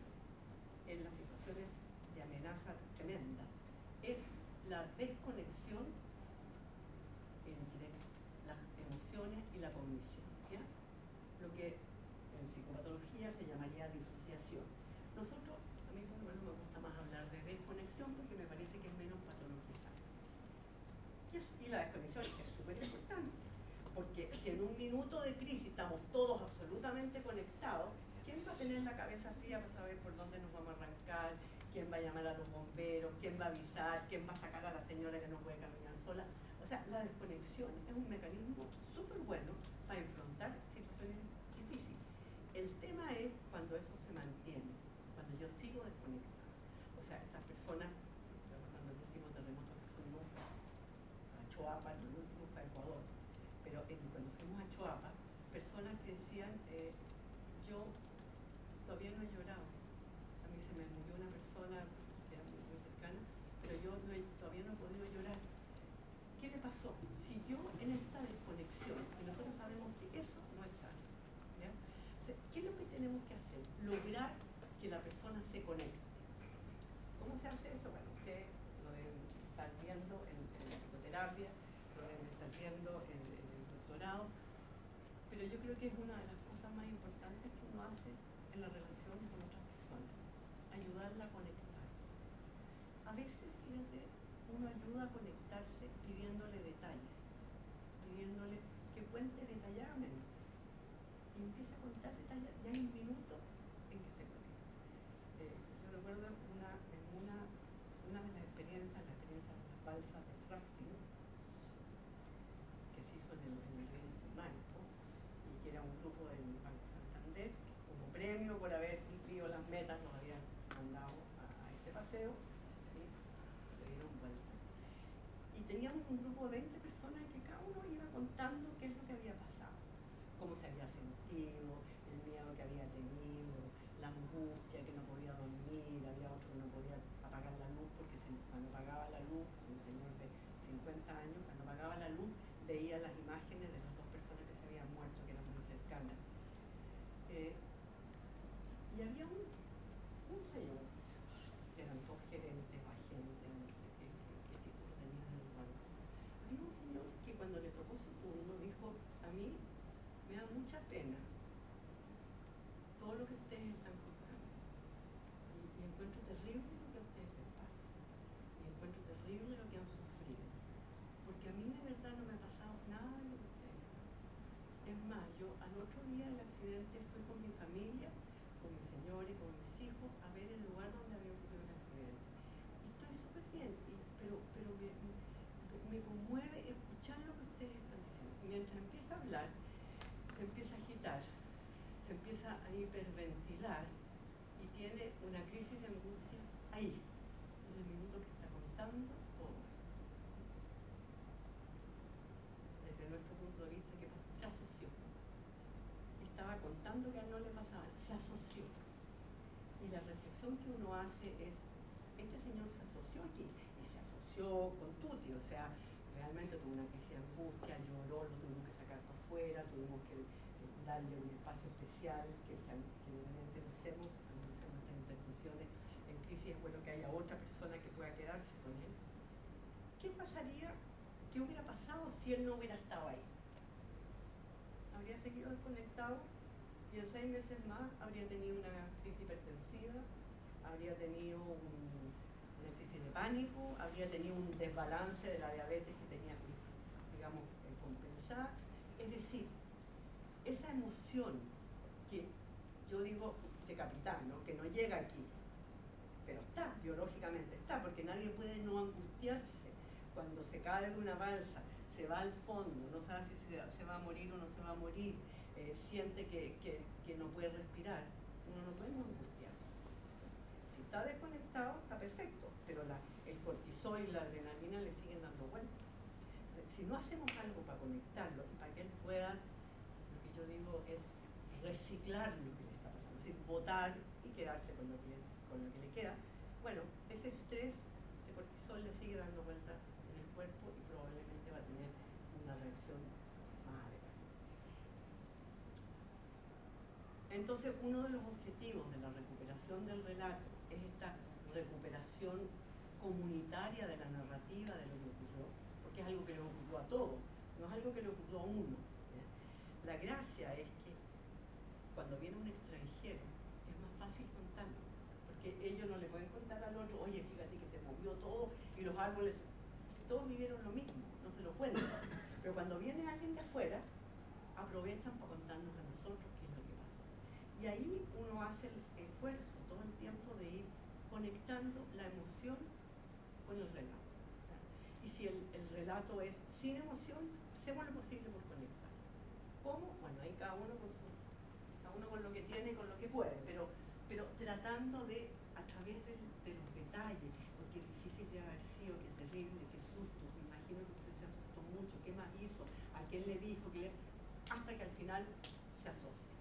en las situaciones de amenaza tremenda es la desconexión entre las emociones y la cognición, ¿ya? Lo que en psicopatología se llamaría disociación. Nosotros, a mí por lo menos me gusta más hablar de desconexión porque me parece que es menos patologizante. Y la desconexión es súper importante, porque si en un minuto de crisis estamos todos absolutamente conectados, ¿quién va a tener la cabeza fría para saber por dónde nos vamos a arrancar? ¿Quién va a llamar a los bomberos? ¿Quién va a avisar? ¿Quién va a sacar a la señora que no puede caminar sola? O sea, la desconexión es un mecanismo súper bueno para enfrentar situaciones difíciles. El tema es cuando eso se mantiene, cuando yo sigo desconectada. O sea, estas personas, cuando el último terremoto que fuimos a Choapa, el último fue a Ecuador, pero cuando fuimos a Choapa, personas que decían, yo todavía no he llorado. A mí se me murió una persona que era muy cercana, pero yo todavía no he podido llorar. ¿Qué le pasó? pasó? Si yo en esta desconexión, y nosotros sabemos que eso no es sano, ¿ya? O sea, ¿qué es lo que tenemos que hacer? Lograr que la persona se conecte. ¿Cómo se hace eso? Bueno, ustedes lo deben estar viendo en la psicoterapia, lo deben estar viendo en el doctorado, pero yo creo que es una de las cosas más importantes que uno hace en la relación con otras personas, ayudarla a conectarse. A veces, fíjate, uno ayuda a conectarse pidiéndole detalles, pidiéndole que cuente detalladamente, y empieza a contar detalles, ya hay un minuto en que se conecta. Yo recuerdo una de las experiencias, la experiencia de las balsas de rafting, que se hizo en el río Maipo, y que era un grupo del Banco Santander, como premio por haber cumplido las metas, nos habían mandado a este paseo, y se dieron vuelta. Y teníamos un grupo de 20 personas que cada uno iba contando qué es lo que había pasado, cómo se había sentido, el miedo que había tenido, la angustia, que no podía dormir, había otro que no podía apagar la luz porque cuando apagaba la luz, un señor de 50 años, cuando apagaba la luz veía las imágenes de las dos personas que se habían muerto, que eran muy cercanas. Y había un señor, que eran dos gerentes o agentes, no sé qué título tenían en el banco. Había un señor que cuando le tocó su turno dijo, a mí me da mucha pena todo lo que ustedes están contando. Y encuentro terrible lo que a ustedes les pasa. Y encuentro terrible lo que han sufrido. Porque a mí de verdad no me ha pasado nada de lo que ustedes les pasa. Es más, yo al otro día del accidente fui con mi familia, con mi señor y con mis hijos, a ver el lugar donde había ocurrido el accidente. Y estoy súper bien, pero me conmueve escuchar lo que ustedes están diciendo. Y mientras empieza a hablar, se empieza a agitar, se empieza a hiperventilar y tiene una crisis de angustia ahí, en el minuto que está contando todo. Desde nuestro punto de vista, ¿qué pasó? Se asoció. Estaba contando que a él no le pasaba, se asoció. Y la reflexión que uno hace es, este señor se asoció aquí, y se asoció con Tuti, o sea, realmente tuvo una crisis de angustia, lloró, lo tuvimos que sacar para afuera, tuvimos que darle un espacio especial, que generalmente lo hacemos cuando hacemos estas intervenciones en crisis, es bueno que haya otra persona que pueda quedarse con él. ¿Qué pasaría, qué hubiera pasado si él no hubiera estado ahí? Habría seguido desconectado y en 6 meses más habría tenido una crisis hipertensiva, habría tenido una crisis de pánico, habría tenido un desbalance de la diabetes que tenía que, digamos, compensar. Es decir, esa emoción que yo digo de capitán, ¿no? Que no llega aquí, pero está, biológicamente está, porque nadie puede no angustiarse cuando se cae de una balsa, se va al fondo, no sabe si se va a morir o no se va a morir, siente que no puede respirar, uno no puede no angustiarse. Entonces, si está desconectado, está perfecto, pero el cortisol y la adrenalina le siguen dando vueltas. Entonces, si no hacemos algo para conectarlo y para que él pueda, lo que yo digo es reciclar lo que le está pasando, es decir, botar y quedarse con lo que le queda, bueno, ese estrés, ese cortisol le sigue dando vueltas en el cuerpo y probablemente va a tener una reacción más adecuada. Entonces, uno de los objetivos de la recuperación del relato es esta recuperación comunitaria de la narrativa de lo que ocurrió, porque es algo que le ocurrió a todos, no es algo que le ocurrió a uno, ¿ya? La gracia es que cuando viene un extranjero es más fácil contarlo, porque ellos no le pueden contar al otro, oye, fíjate que se movió todo y los árboles, si todos vivieron lo mismo, no se lo cuentan. Pero cuando viene alguien de afuera, aprovechan para contarnos a nosotros qué es lo que pasó. Y ahí uno hace el esfuerzo todo el tiempo de ir conectando la emoción con el relato. Y si el relato es sin emoción, hacemos lo posible por conectar. ¿Cómo? Bueno, ahí cada uno con lo que tiene y con lo que puede, pero tratando de, a través de los detalles, porque es difícil de haber sido, qué terrible, qué susto, me imagino que usted se asustó mucho, qué más hizo, a quién le dijo, hasta que al final se asocia.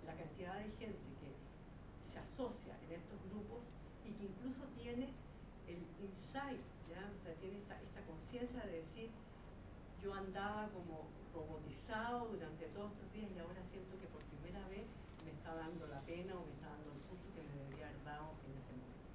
La cantidad de gente que se asocia en estos grupos y que incluso tiene el insight, ¿ya? O sea, tiene esta conciencia de decir, yo andaba como robotizado durante todos estos días y ahora siento que por primera vez me está dando la pena o me está dando el susto que me debería haber dado en ese momento.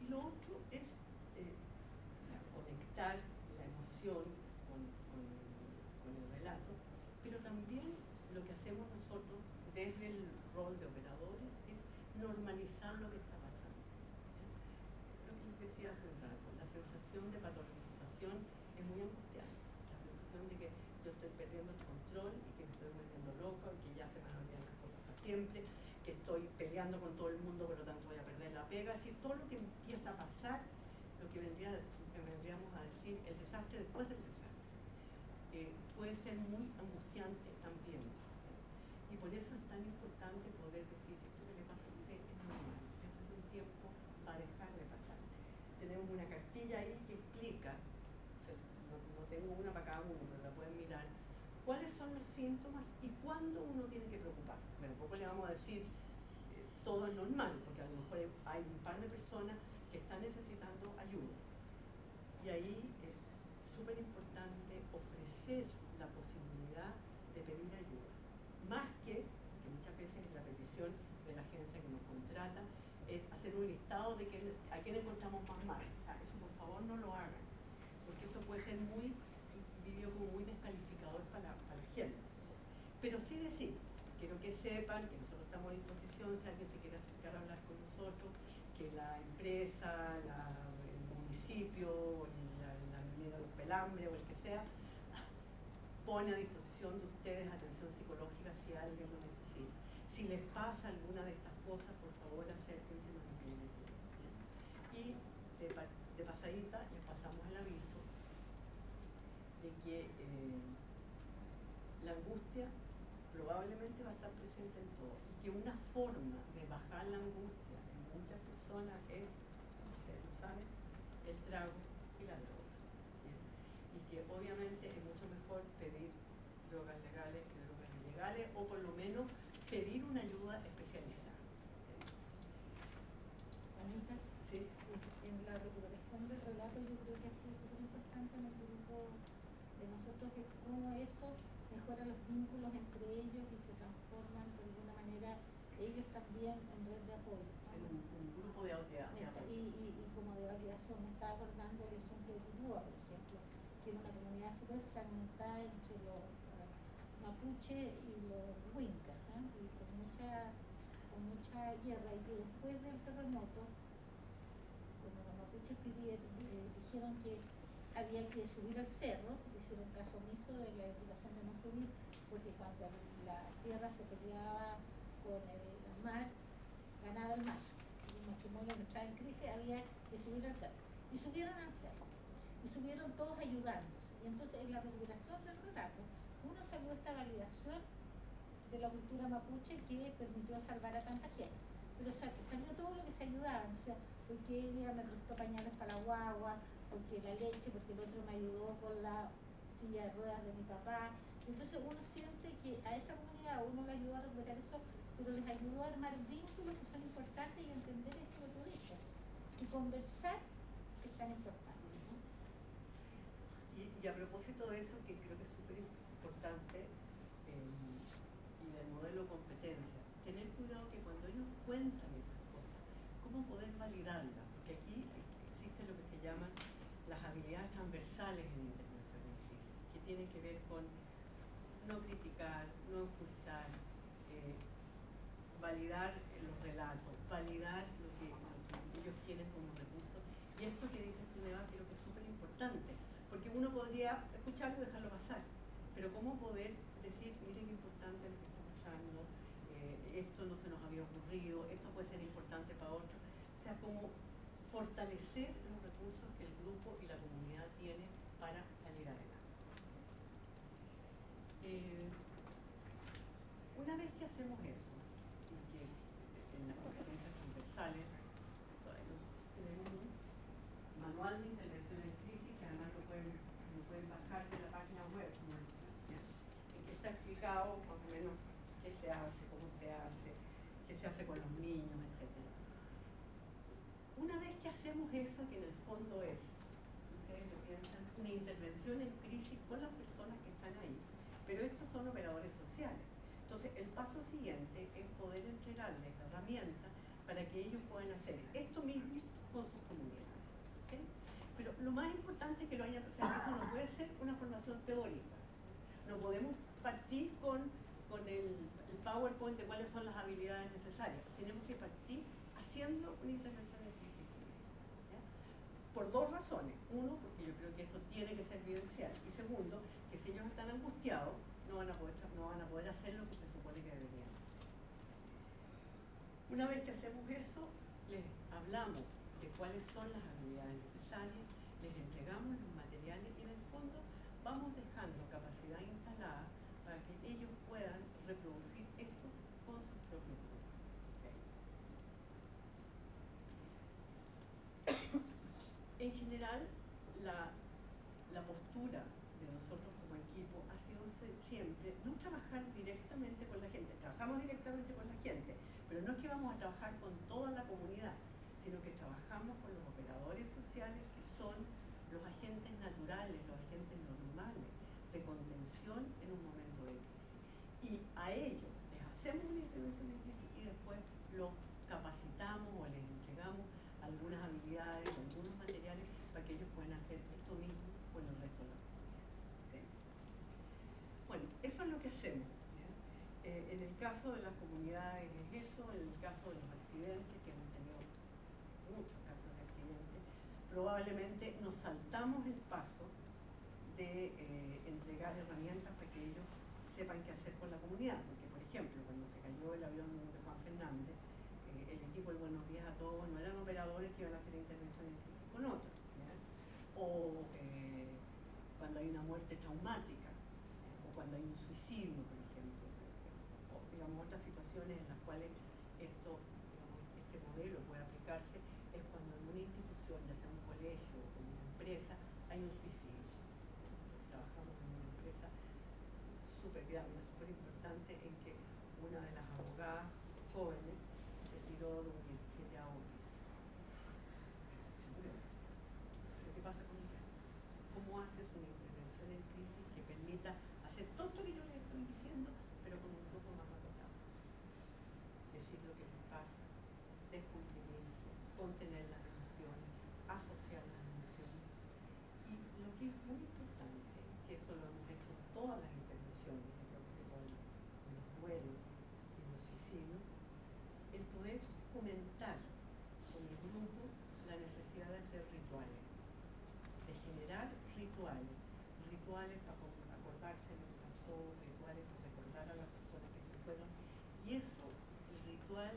Y lo otro es o sea, conectar la emoción con el relato, pero también lo que hacemos nosotros desde el rol de operadores es normalizar lo que está pasando. Lo que les decía hace un rato, la sensación de patologización es muy angustiante, la sensación de que yo estoy perdiendo el control y que me estoy volviendo loca y que ya se me van a olvidar las cosas para siempre, que estoy peleando con todo el mundo, por lo tanto voy a perder la pega. Es decir, todo lo que empieza a pasar, lo que vendríamos a decir, el desastre después del desastre, puede ser muy angustiante también. Y por eso es tan importante poder decir que esto que le pasa a usted es normal, después de un tiempo va a dejar de pasar. Tenemos una cartilla ahí que explica, no tengo una para cada uno, pero la pueden mirar, cuáles son los síntomas y cuándo uno tiene que preocuparse. Bueno, poco le vamos a decir todo es normal, porque a lo mejor hay un par de personas que están necesitando ayuda. Y ahí es súper importante ofrecer la posibilidad de pedir ayuda. Más que muchas veces la petición de la agencia que nos contrata, es hacer un listado de a quién encontramos más mal. O sea, eso por favor no lo hagan, porque eso puede ser muy descalificador para la gente. Pero sí decir, quiero que sepan que nosotros estamos a disposición si alguien se quiere acercar a hablar con nosotros, que la empresa, el municipio, la minera del Pelambre o el que sea, pone a disposición de ustedes atención psicológica si alguien lo necesita. Si les pasa alguna de estas cosas, por favor acérquense y nos piden ayuda. Y de pasadita les pasamos el aviso de que la angustia probablemente va a estar presente en todo y que una forma de bajar la angustia en muchas personas es, ustedes lo saben, el trago y la droga. ¿Bien? Y que obviamente es mucho mejor pedir drogas legales que drogas ilegales o por lo menos pedir una ayuda especializada. Anita, ¿Sí? en la recuperación del relato yo creo que ha sido súper importante en el grupo de nosotros es cómo eso mejora los vínculos entre ellos y se transforman de alguna manera ellos también en red de apoyo, ¿no? En un grupo de apoyo. Y como de validación, me estaba acordando del ejemplo de Tibúa, por ejemplo, que es una comunidad súper fragmentada entre los mapuche y los huincas, y con mucha guerra, y que después del terremoto, cuando los mapuches dijeron que había que subir al cerro, hicieron caso omiso de la indicación de no subir, porque cuando la tierra se peleaba con el mar, ganaba el mar. El matrimonio entraba en crisis, había que subir al cerro. Y subieron al cerro. Y subieron todos ayudándose. Y entonces en la recuperación del relato, uno salió esta validación de la cultura mapuche que permitió salvar a tanta gente. Pero salió todo lo que se ayudaban, o sea, porque ella me prestó pañales para la guagua, porque la leche, porque el otro me ayudó con la silla de ruedas de mi papá. Entonces uno siente que a esa comunidad uno le ayudó a recuperar eso, pero les ayudó a armar vínculos que son importantes y entender esto que tú dices. Y conversar es tan importante, ¿no? Y a propósito de eso, que creo que es súper importante, y del modelo competencia, tener cuidado que cuando ellos cuentan esas cosas, cómo poder validarlas, porque aquí existe lo que se llaman las habilidades transversales en intervención en crisis, que tienen que ver con no criticar, no impulsar, validar los relatos, validar lo que ellos tienen como recursos. Y esto que dices tú, Neva, creo que es súper importante, porque uno podría escucharlo y dejarlo pasar, pero cómo poder decir, miren qué importante lo que está pasando, esto no se nos había ocurrido, esto puede ser importante para otros. O sea, como fortalecer los recursos que el grupo y la comunidad tiene para salir adelante. Una vez que hacemos eso, y que en las competencias transversales, tenemos un manual de intervención en crisis, que además lo pueden bajar de la página web, ¿ya? En que está explicado más o menos qué se hace, cómo se hace, qué se hace con los niños, etc. Una vez que hacemos eso, que en el fondo es, si ustedes lo piensan, una intervención en crisis con las personas que están ahí, pero estos son operadores sociales. Entonces, el paso siguiente es poder entregarles herramientas para que ellos puedan hacer esto mismo con sus comunidades. ¿Okay? Pero lo más importante es que lo hayan, o sea, esto no puede ser una formación teórica. No podemos partir con el PowerPoint de cuáles son las habilidades necesarias. Tenemos que partir haciendo una intervención en crisis. ¿Ya? Por dos razones. Uno, porque yo creo que esto tiene que ser vivencial. Y segundo, que si ellos están angustiados, no van a poder hacer lo que se supone que deberían hacer. Una vez que hacemos eso, les hablamos de cuáles son las habilidades necesarias, les entregamos los materiales y en el fondo vamos dejando capacidad instalada para que ellos puedan reproducir esto con sus propios grupos. ¿Okay? En general, la postura de nosotros como equipo ha sido siempre no trabajar directamente con la gente. Trabajamos directamente con la gente, pero no es que vamos a trabajar con toda la comunidad, sino que trabajamos con los operadores sociales que son los agentes naturales, los agentes normales de contención en un momento de crisis. Y a ellos les hacemos una intervención en crisis y después los capacitamos o les entregamos algunas habilidades, algunos materiales para que ellos puedan hacer esto mismo con el resto de la comunidad. ¿Okay? Bueno, eso es lo que hacemos. En el caso de las comunidades es eso, en el caso de los accidentes, que hemos tenido muchos casos de accidentes, probablemente nos saltamos el paso de entregar herramientas para que ellos sepan qué hacer con la comunidad. Porque, por ejemplo, cuando se cayó el avión de Juan Fernández, el equipo del Buenos Días a Todos no eran operadores que iban a hacer intervención en crisis con otros. ¿Ya? O cuando hay una muerte traumática, o cuando hay un suicidio, por ejemplo, o digamos otras situaciones en las cuales este modelo puede aplicarse, es cuando en una institución, ya sea un colegio o una empresa, hay un suicidio. Trabajamos en una empresa súper grande, súper importante, en que una de las abogadas jóvenes se tiró de un 17º piso. Se murió. ¿Qué pasa con ella? ¿Cómo haces una intervención en crisis que permita hacer todo esto que yo les estoy diciendo, pero con un grupo más acotado? Decir lo que les pasa, descomprimirse, contener las emociones, asociar las emociones. Y lo que es muy importante, que eso lo hemos hecho en todas las intervenciones, en propósito de los duelos y los suicidios, el poder fomentar con el grupo la necesidad de hacer rituales, de generar rituales para acordarse de lo que pasó, rituales para recordar a las personas que se fueron. Y eso, el ritual,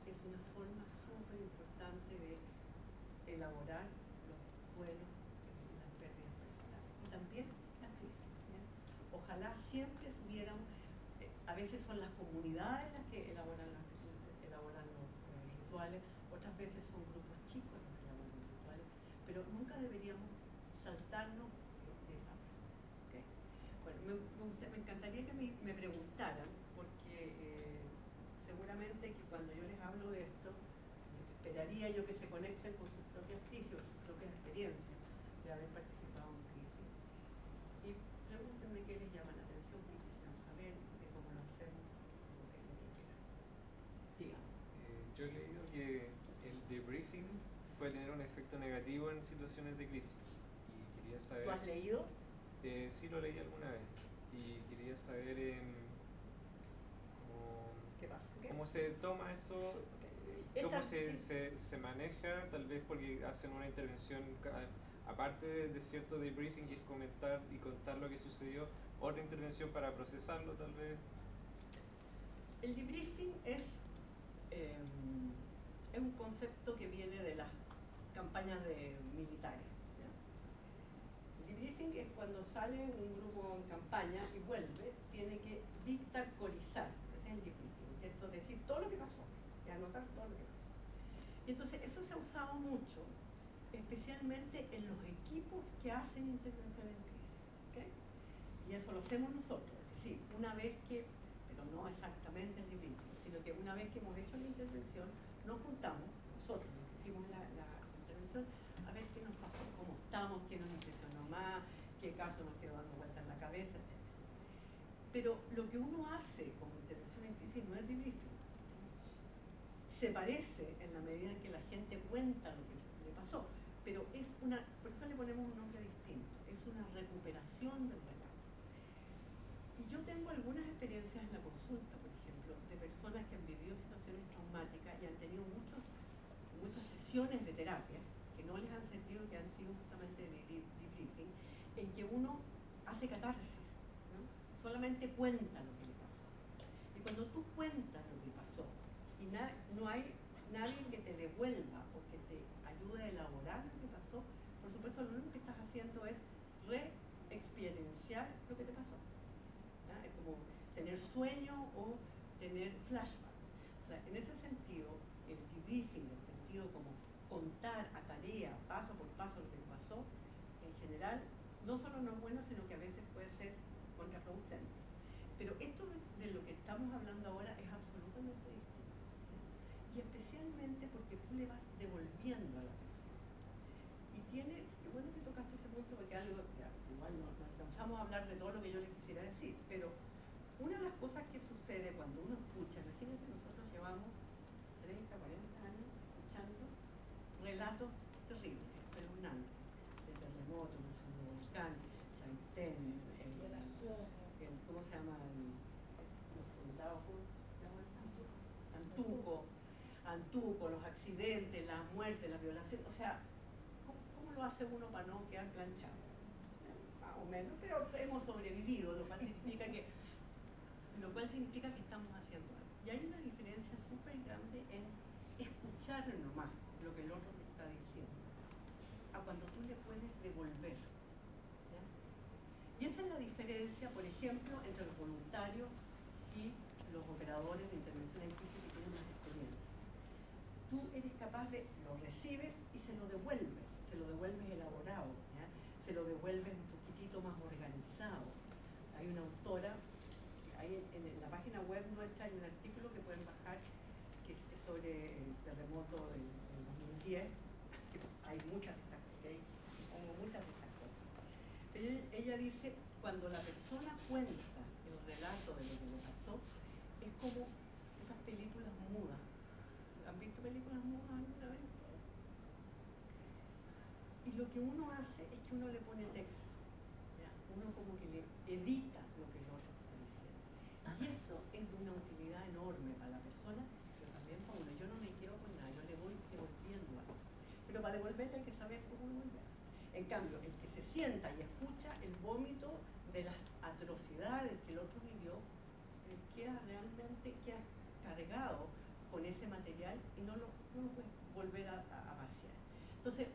es una forma súper importante de elaborar los duelos y las pérdidas personales. Y también la crisis. ¿Ya? Ojalá siempre tuviéramos, a veces son las comunidades las que elaboran los rituales, otras veces son grupos chicos los que elaboran los rituales, pero nunca deberíamos saltarnos de esa parte. ¿Okay? Bueno, me encantaría que me preguntaran, porque seguramente que cuando yo les hablo de esto, esperaría yo que se conecten con sus propias crisis o sus propias experiencias de haber participado en crisis. Y pregúntenme qué les llama la atención, qué quisieran saber, de cómo lo hacemos, lo que quieran. Díganme. Yo he leído que el debriefing puede tener un efecto negativo en situaciones de crisis. Y quería saber... ¿Tú has leído? Sí, lo leí alguna vez. Y quería saber ¿Qué pasa? cómo se toma eso, cómo se maneja, tal vez porque hacen una intervención, aparte de cierto debriefing, que es comentar y contar lo que sucedió, otra intervención para procesarlo, tal vez. El debriefing es un concepto que viene de las campañas de militares. ¿Ya? El debriefing es cuando sale un grupo en campaña y vuelve, tiene que dictacorizar, ese es el debriefing, ¿cierto? Decir todo lo que pasó, y anotar todo lo que pasó. Y entonces eso se ha usado mucho, especialmente en los equipos que hacen intervención en crisis. ¿Okay? Y eso lo hacemos nosotros, es decir, una vez que, pero no exactamente el debriefing, sino que una vez que hemos hecho la intervención, nos juntamos, nosotros los que hicimos la intervención, a ver qué nos pasó, cómo estamos, qué nos impresionó más, más, qué caso nos quedó dando vueltas en la cabeza, etc. Pero lo que uno hace como intervención en crisis no es debriefing. Se parece en la medida en que la gente cuenta lo que le pasó, pero es una, por eso le ponemos un nombre distinto, es una recuperación del relato. Y yo tengo algunas experiencias en la consulta, por ejemplo, de personas que han vivido situaciones traumáticas y han tenido muchas sesiones de terapia que no les han sentido, que han sido justamente de debriefing, en que uno hace catarsis, ¿no? Solamente cuenta lo que le pasó. Y cuando tú cuentas lo que pasó y no hay nadie que te devuelva o que te ayude a elaborar lo que pasó, por supuesto lo único que estás haciendo es re-experienciar lo que te pasó. ¿Ya? Es como tener sueño o tener flashbacks. O sea, en ese sentido, el debriefing, el sentido como contar a tarea, paso por paso lo que te pasó, en general, no solo no es bueno, sino que a veces puede ser contraproducente. Pero esto de lo que estamos hablando ahora es absolutamente distinto. Y especialmente porque tú le vas devolviendo a la persona. Y tiene, qué bueno que tocaste ese punto porque algo, ya, igual no alcanzamos a hablar de todo lo que yo les quisiera decir, pero una de las cosas que sucede cuando uno escucha, imagínense, nosotros llevamos 30, 40 años escuchando relatos terribles, espeluznantes, de terremotos, de volcán, Chaitén, ¿cómo se llama? Los soldados, ¿cómo se llama? Antuco, los accidentes, las muertes, las violaciones, o sea, ¿cómo lo hace uno para no quedar planchado? Más o menos, pero hemos sobrevivido, lo cual significa que estamos haciendo algo. Y hay una diferencia súper grande en escuchar nomás lo que el otro te está diciendo, a cuando tú le puedes devolver. ¿Ya? Y esa es la diferencia, por ejemplo, entre los voluntarios y los operadores de intervención en crisis que tienen más experiencia. Tú eres capaz de, lo recibes y se lo devuelves elaborado, ¿ya? Se lo devuelves un poquitito más organizado. Hay una autora, en la página web nuestra hay un artículo que pueden bajar que es sobre el terremoto del 2010. Hay muchas de estas cosas. Pero ella dice, cuando la persona cuenta el relato de lo que le pasó, es como esas películas mudas. ¿Han visto películas mudas alguna vez? Y lo que uno hace es que uno le pone texto, ¿ya? Uno como que le edita lo que el otro está diciendo. Y eso es de una utilidad enorme para la persona, pero también para uno. Yo no me quedo con nada, yo le voy devolviendo algo. Pero para devolverle hay que saber cómo devolver. En cambio, el que se sienta y escucha el vómito de las atrocidades que el otro vivió, queda cargado con ese material y no lo puede volver a vaciar. Entonces,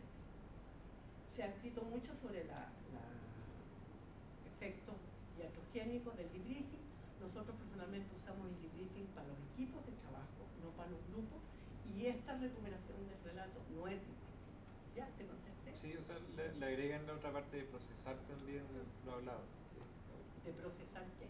se ha escrito mucho sobre los efectos iatrogénicos del debriefing. Nosotros personalmente usamos el debriefing para los equipos de trabajo, no para los grupos, y esta recuperación del relato no es debriefing. ¿Ya te contesté? Sí, o sea, le agregan la otra parte de procesar también, lo hablado. Sí. ¿De procesar qué?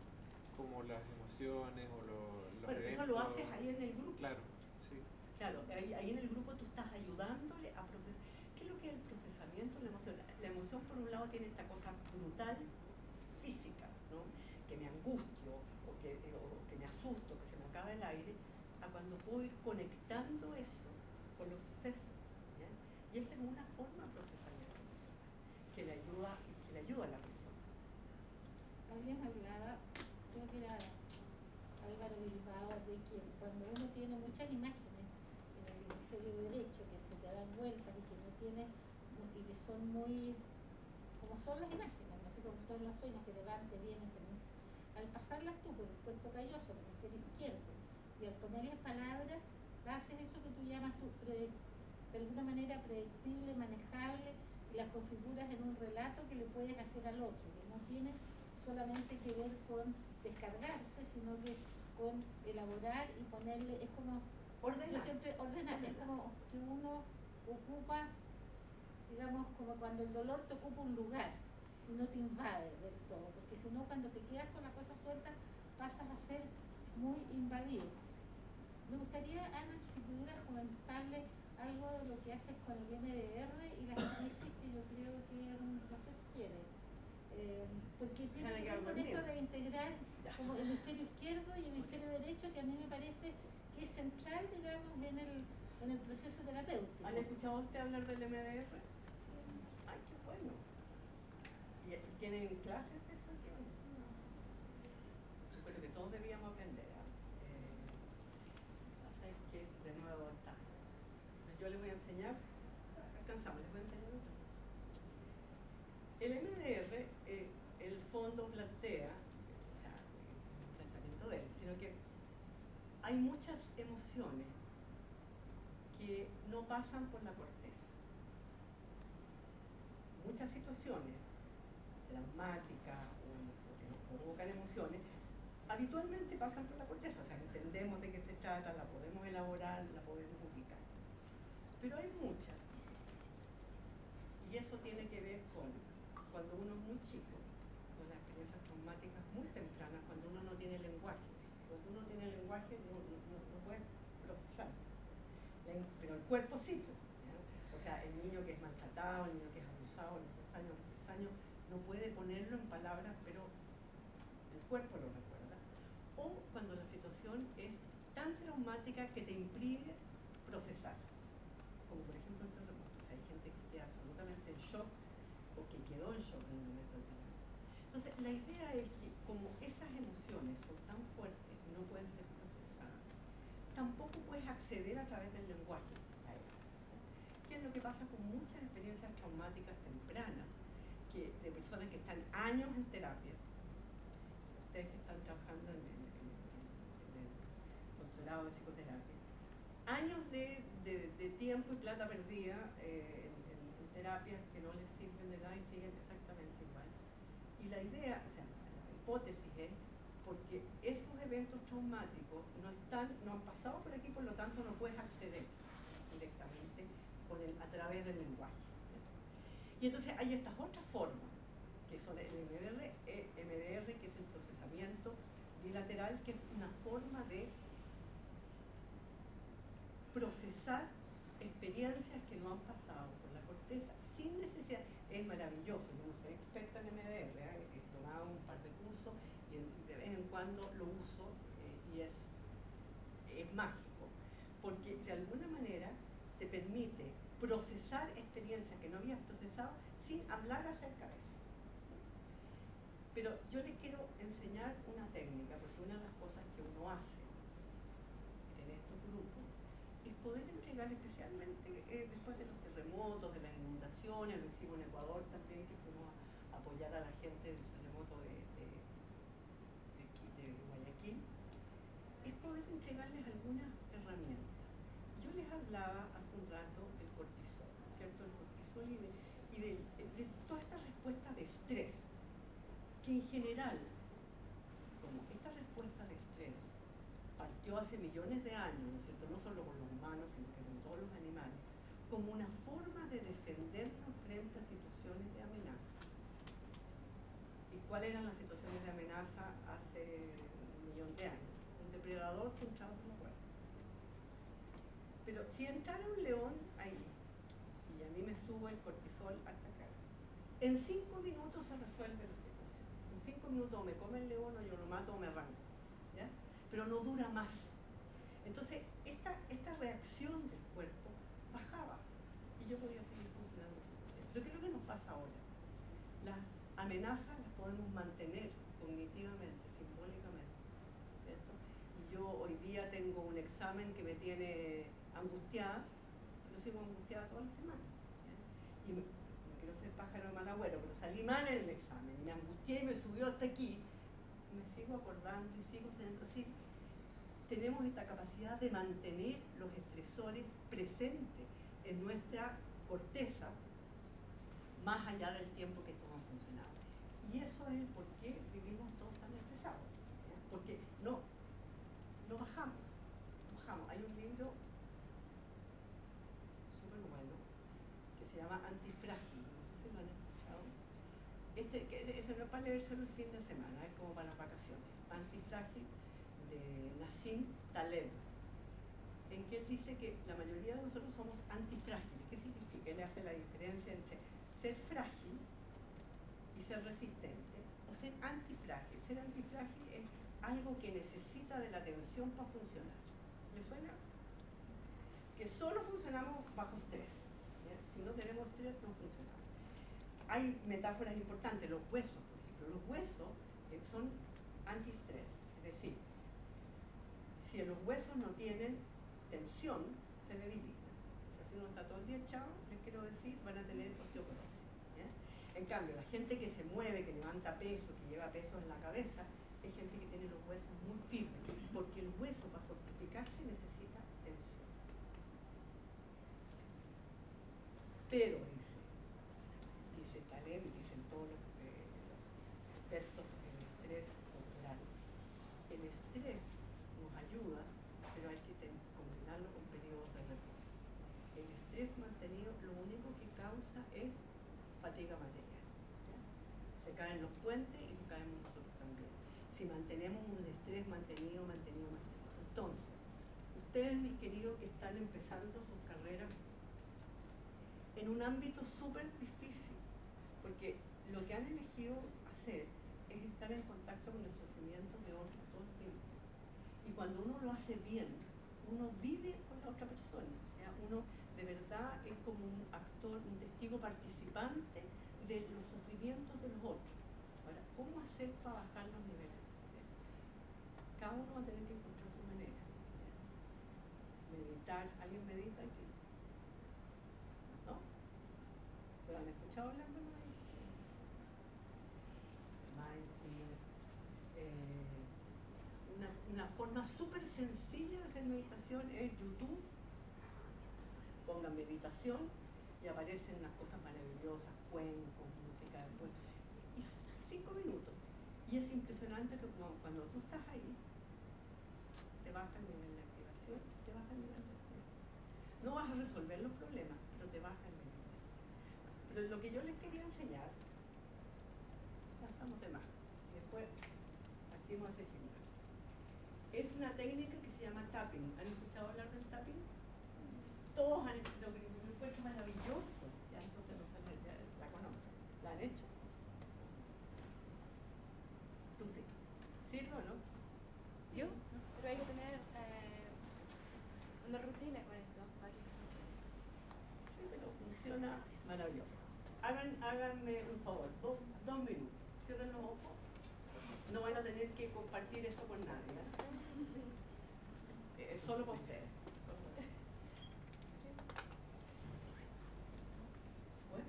Como las emociones o los bueno, eventos. Eso lo haces ahí en el grupo. Claro, sí. Claro, ahí en el grupo tú estás ayudándole a procesar. ¿Qué es lo que es el procesamiento de la emoción? La emoción, por un lado, tiene esta cosa brutal física, ¿no? Que me angustio, o que me asusto, que se me acaba el aire, a cuando puedo ir conectando eso con los sucesos. ¿Ya? Y esa es una forma de procesamiento emocional que le ayuda a la persona. Alguien hablaba, creo que era Álvaro Bilbao, de que cuando uno tiene muchas imágenes en el hemisferio derecho que se te dan vueltas y que no tiene, y que son muy, como son las imágenes, no sé cómo son los sueños que te van, te vienen, al pasarlas tú por el cuerpo calloso, por el hemisferio izquierdo, y al ponerles palabras, haces eso que tú llamas de alguna manera predictible, manejable, y las configuras en un relato que le puedes hacer al otro, que no tiene solamente que ver con descargarse, sino que con elaborar y ponerle, es como ordenar, es como que uno ocupa, digamos, como cuando el dolor te ocupa un lugar y no te invade del todo, porque si no, cuando te quedas con la cosa suelta, pasas a ser muy invadido. Me gustaría, Ana, si pudieras comentarle algo de lo que haces con el MDR y las crisis, que yo creo que, no sé si quiere. central, digamos, en el proceso terapéutico. ¿Han escuchado usted hablar del MDR? Ay, qué bueno. ¿Y tienen clases de eso? Yo creo que todos debíamos aprender. Pasa es que de nuevo está. Yo les voy a enseñar, alcanzamos, les voy a enseñar otra cosa. El MDR, el fondo plantea, o sea, es un planteamiento de él, sino que hay muchas emociones que no pasan por la corteza. Muchas situaciones traumáticas o que nos provocan emociones habitualmente pasan por la corteza, o sea, entendemos de qué se trata, la podemos elaborar, la podemos ubicar. Pero hay muchas, y eso tiene que ver con cuando uno es muy chico, con las experiencias traumáticas muy tempranas, cuando uno no tiene lenguaje. Cuando uno tiene lenguaje no puede procesar. Pero el cuerpo sí, ¿ya? O sea, el niño que es maltratado, el niño que es abusado a los 2 años, 3 años, no puede ponerlo en palabras, pero el cuerpo lo recuerda. O cuando la situación es tan traumática que te impide procesar, como por ejemplo el terremoto. O sea, hay gente que queda absolutamente en shock o que quedó en shock en el momento del terremoto. Entonces, la idea es que como esas emociones son tan fuertes y no pueden ser procesadas, tampoco puedes acceder a través del lenguaje a ellas. ¿Qué es lo que pasa con muchas experiencias traumáticas tempranas de personas que están años en terapia? Ustedes que están trabajando en el doctorado de psicoterapia, años de tiempo y plata perdida en terapias que no les sirven de nada y siguen exactamente igual. Y la idea, o sea, la hipótesis es porque esos eventos traumáticos no han pasado por aquí, por lo tanto no puedes acceder directamente a través del lenguaje. Y entonces hay estas otras formas, que son el MDR, que es el procesamiento bilateral, que es una forma de procesar experiencias que no han pasado por la corteza sin necesidad. Es maravilloso, yo no soy experta en MDR, he tomado un par de cursos y de vez en cuando lo uso y es mágico, porque de alguna manera te permite procesar experiencias que no habías procesado sin hablar acerca de eso. Pero yo les quiero enseñar una técnica, porque una de las cosas que uno hace en estos grupos es poder entregar, especialmente después de los terremotos, de las inundaciones, lo hicimos en Ecuador también, que fuimos a apoyar a la gente del terremoto de Guayaquil, es poder entregarles algunas herramientas. Yo les hablaba hace un rato del cortisol, ¿cierto? El cortisol y de toda esta respuesta de estrés, que en general, como esta respuesta de estrés partió hace millones de años, ¿no es cierto? No solo con los humanos, sino que con todos los animales, como una forma de defendernos frente a situaciones de amenaza. ¿Y cuáles eran las situaciones de amenaza hace 1 millón de años? Un depredador que entraba por la puerta. Pero si entrara un león ahí, y a mí me sube el cortisol hasta acá, en 5 minutos se resuelve la situación. En 5 minutos o me come el león, o yo lo mato o me arranco, ¿ya? Pero no dura más. Entonces, esta reacción del cuerpo bajaba y yo podía seguir funcionando súper bien. Pero ¿qué es lo que nos pasa ahora? Las amenazas las podemos mantener cognitivamente, simbólicamente, ¿cierto? Y yo hoy día tengo un examen que me tiene angustiada, yo sigo angustiada toda la semana, ¿ya? Y no quiero ser pájaro de mal agüero, pero salí mal en el examen y me angustié y me subió hasta aquí. Me sigo acordando y sigo siendo así. Tenemos esta capacidad de mantener los estresores presentes en nuestra corteza más allá del tiempo que estos han funcionado. Y eso es el por qué vivimos todos tan estresados, ¿ya? Porque no bajamos. Hay un libro súper bueno que se llama Antifrágil, no sé si lo han escuchado. Ese no es para leérselo el fin de semana, es como para las vacaciones. Antifrágil, de Nassim Taleb, en que él dice que la mayoría de nosotros somos antifrágiles. ¿Qué significa? Él hace la diferencia entre ser frágil y ser resistente, o ser antifrágil. Ser antifrágil es algo que necesita de la atención para funcionar, ¿Le suena? Que solo funcionamos bajo estrés. ¿Ya? Si no tenemos estrés, no funcionamos. Hay metáforas importantes, los huesos, por ejemplo. Los huesos son antiestrés, es decir, si los huesos no tienen tensión, se debilitan. O sea, si uno está todo el día echado, les quiero decir, van a tener osteoporosis. ¿Ya? En cambio, la gente que se mueve, que levanta peso, que lleva peso en la cabeza, es gente que tiene los huesos muy firmes, porque el hueso para fortificarse necesita tensión. Pero dice Taleb y dicen todos los expertos en estrés corporal, el estrés nos ayuda, pero hay que combinarlo con periodos de reposo. El estrés mantenido lo único que causa es fatiga material. ¿Ya? Se caen los puentes y nos caemos nosotros también. Si mantenemos un estrés mantenido. Entonces, ustedes, mis queridos, que están empezando sus carreras en un ámbito súper difícil, porque lo que han elegido hacer es estar en contacto con el sufrimiento de otros todo el tiempo. Y cuando uno lo hace bien, uno vive con la otra persona. ¿Ya? Uno de verdad es como un actor, un testigo participante de los sufrimientos de los otros. Ahora, ¿cómo hacer para bajar los niveles de estrés? Cada uno va a tener que encontrar su manera. ¿Ya? Meditar, ¿alguien medita aquí? ¿No? ¿Pero han escuchado hablar de mindfulness? Una forma súper sencilla de hacer meditación es YouTube. Pongan meditación y aparecen unas cosas maravillosas, cuencos, música de cuencos. Y 5 minutos. Y es impresionante que cuando tú estás ahí, te baja el nivel de activación, te baja el nivel de estrés. No vas a resolver los problemas, pero te baja el nivel de estrés. Pero lo que yo les quería enseñar, pasamos de más. Después partimos a hacer gimnasia. Es una técnica que se llama tapping. ¿Han escuchado hablar del tapping? Todos han escuchado, que me encuentro maravilloso. Ya entonces no se ya la conocen. ¿La han hecho? Tú sí. ¿Sirve o no? Yo, pero hay que tener una rutina con eso para que funcione. Sí, pero funciona maravilloso. Háganme un favor, dos minutos. Cierren los ojos. No van a tener que compartir esto con nadie. Es solo para ustedes. Bueno.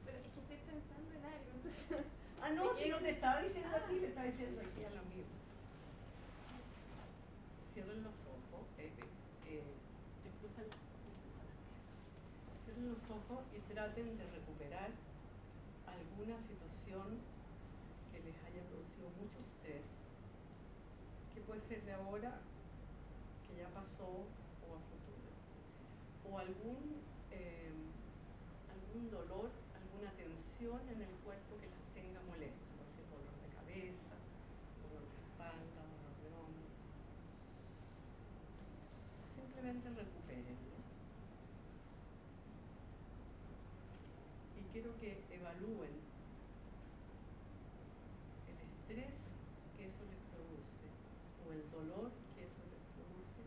Pero es que estoy pensando en algo, entonces... Ah, no, si no te estaba diciendo a ti, le estaba diciendo aquí a la amiga. Cierren los ojos, cierren los ojos y traten de recuperar alguna situación que les haya producido mucho estrés, que puede ser de ahora, que ya pasó, o a futuro, o algún dolor, alguna tensión en el cuerpo que las tenga molestas, puede ser dolor de cabeza, dolor de espalda, dolor de hombro. Simplemente recupérenlo. Y quiero que evalúen el estrés que eso les produce o el dolor que eso les produce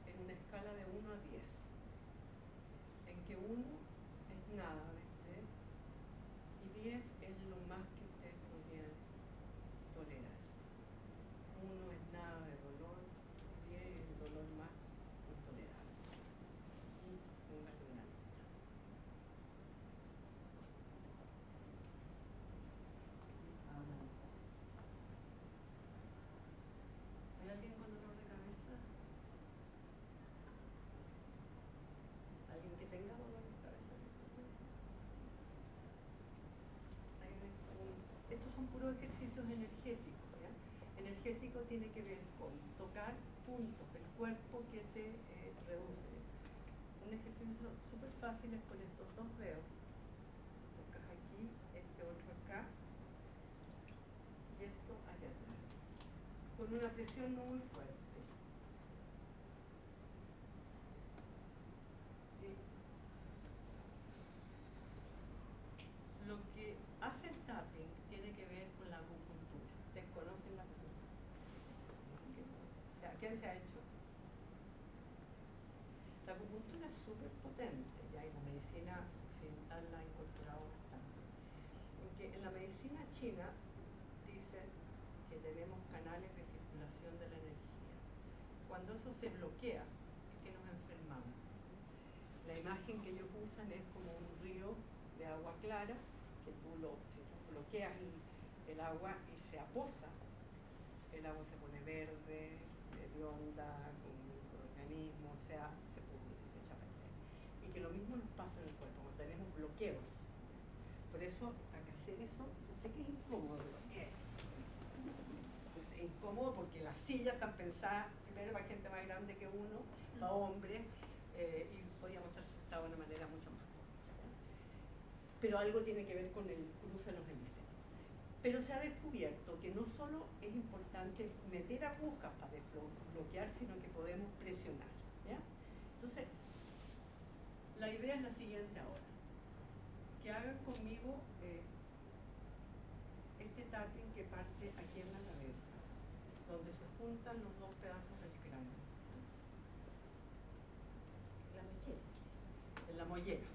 en una escala de 1 a 10, en que 1 es nada de estrés y 10 es lo más que ustedes podrían tolerar. 1 es nada de dolor, 10 es el dolor más intolerable. Y pónganle una lista. ¿Hay alguien con dolor de cabeza? ¿Alguien que tenga dolor de cabeza? Estos son puros ejercicios energéticos. ¿Ya? Energético tiene que ver con tocar puntos del cuerpo que te reduce. Un ejercicio súper fácil es con estos 2 dedos. Tocas aquí, este otro acá y esto allá atrás. Con una presión no muy fuerte. ¿Sí? Lo que hace el tapping tiene que ver con la acupuntura. ¿Ustedes conocen la acupuntura? O sea, ¿quién se ha hecho? súper potente, ya, y la medicina occidental la ha incorporado bastante. Porque en la medicina china dicen que tenemos canales de circulación de la energía. Cuando eso se bloquea, es que nos enfermamos. La imagen que ellos usan es como un río de agua clara, que si tú bloqueas el agua y se aposa, el agua se pone verde, hedionda, con microorganismos, o sea, se pudre, se echa a perder. Y que lo mismo nos pasa en el cuerpo, cuando tenemos bloqueos. Por eso, para hacer eso, yo sé que es incómodo, pero es incómodo porque las sillas están pensadas primero para gente más grande que uno, para hombres, y podíamos estar sentados de una manera mucho más cómoda. Pero algo tiene que ver con el cruce de los hemisferios. Pero se ha descubierto que no solo es importante meter agujas para desbloquear, sino que podemos presionar, ¿ya? Entonces, la idea es la siguiente ahora. Que hagan conmigo este tapping que parte aquí en la cabeza, donde se juntan los dos pedazos del cráneo. La mochila. En la mollera.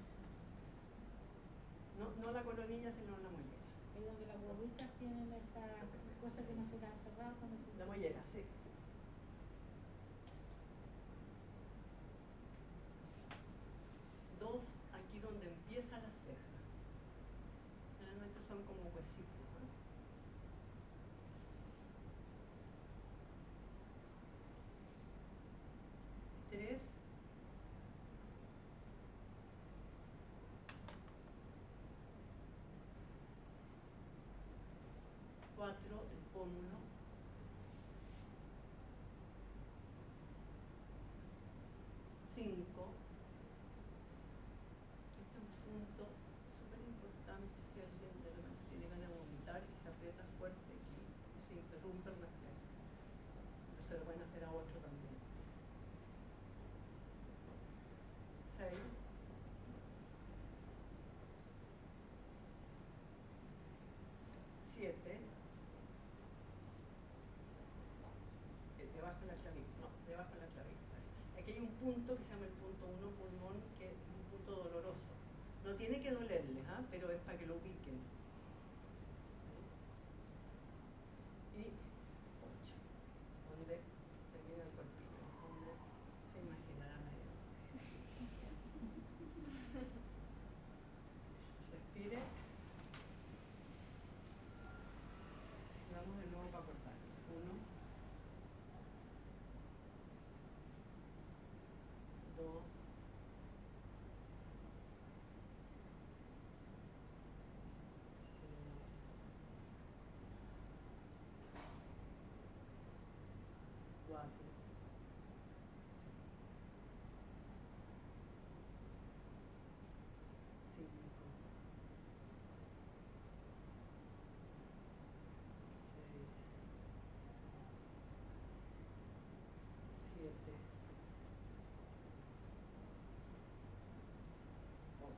No la coronilla, sino la mollera. Es donde las guaguitas tienen esa cosa que no se la ha cerrado cuando se... La mollera, sí. Dos aquí donde empieza la ceja. Generalmente son como huesitos, ¿no? Tres. Cuatro, el pómulo. Cinco. Este es un punto súper importante si alguien de repente tiene ganas de vomitar y se aprieta fuerte aquí y se interrumpe el reflejo. Pero se lo pueden hacer a otro también. 6. 7. Debajo de la clavícula. No, debajo de la clavícula. Aquí hay un punto que se llama el punto 1 pulmón, que es un punto doloroso. No tiene que dolerles, ¿ah? Pero es para que lo ubiquen. Y 8. Donde termina el cuerpito. Donde se imaginarán ahí. Respire. Vamos de nuevo para cortar. 1. 2. 4. 5. 6. 7. 8.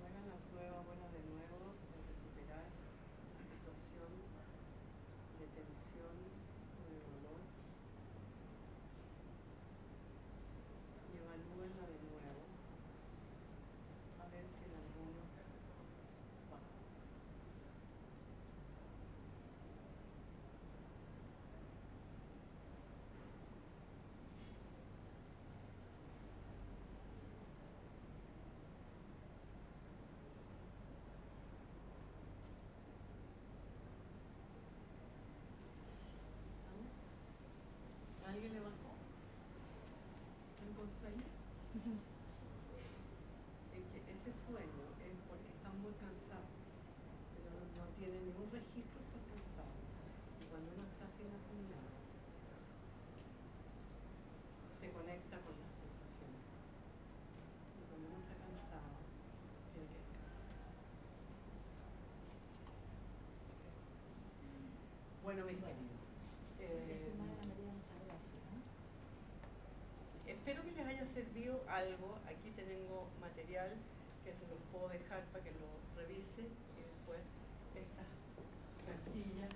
Hagan la prueba buena de nuevo de recuperar la situación de tensión o de dolor y evalúenla de nuevo a ver si en alguno baja. ¿Alguien le bajó? ¿Están con sueño? Es que ese sueño es porque están muy cansados, pero no tienen ningún registro de estar cansados. Y cuando uno está sin hacer nada, se conecta con las sensaciones. Y cuando uno está cansado, tiene que descansar. Bueno, mis queridos. Muchas gracias, ¿no? Espero que les haya servido algo. Aquí tengo material que se los puedo dejar para que lo revisen y después estas cartillas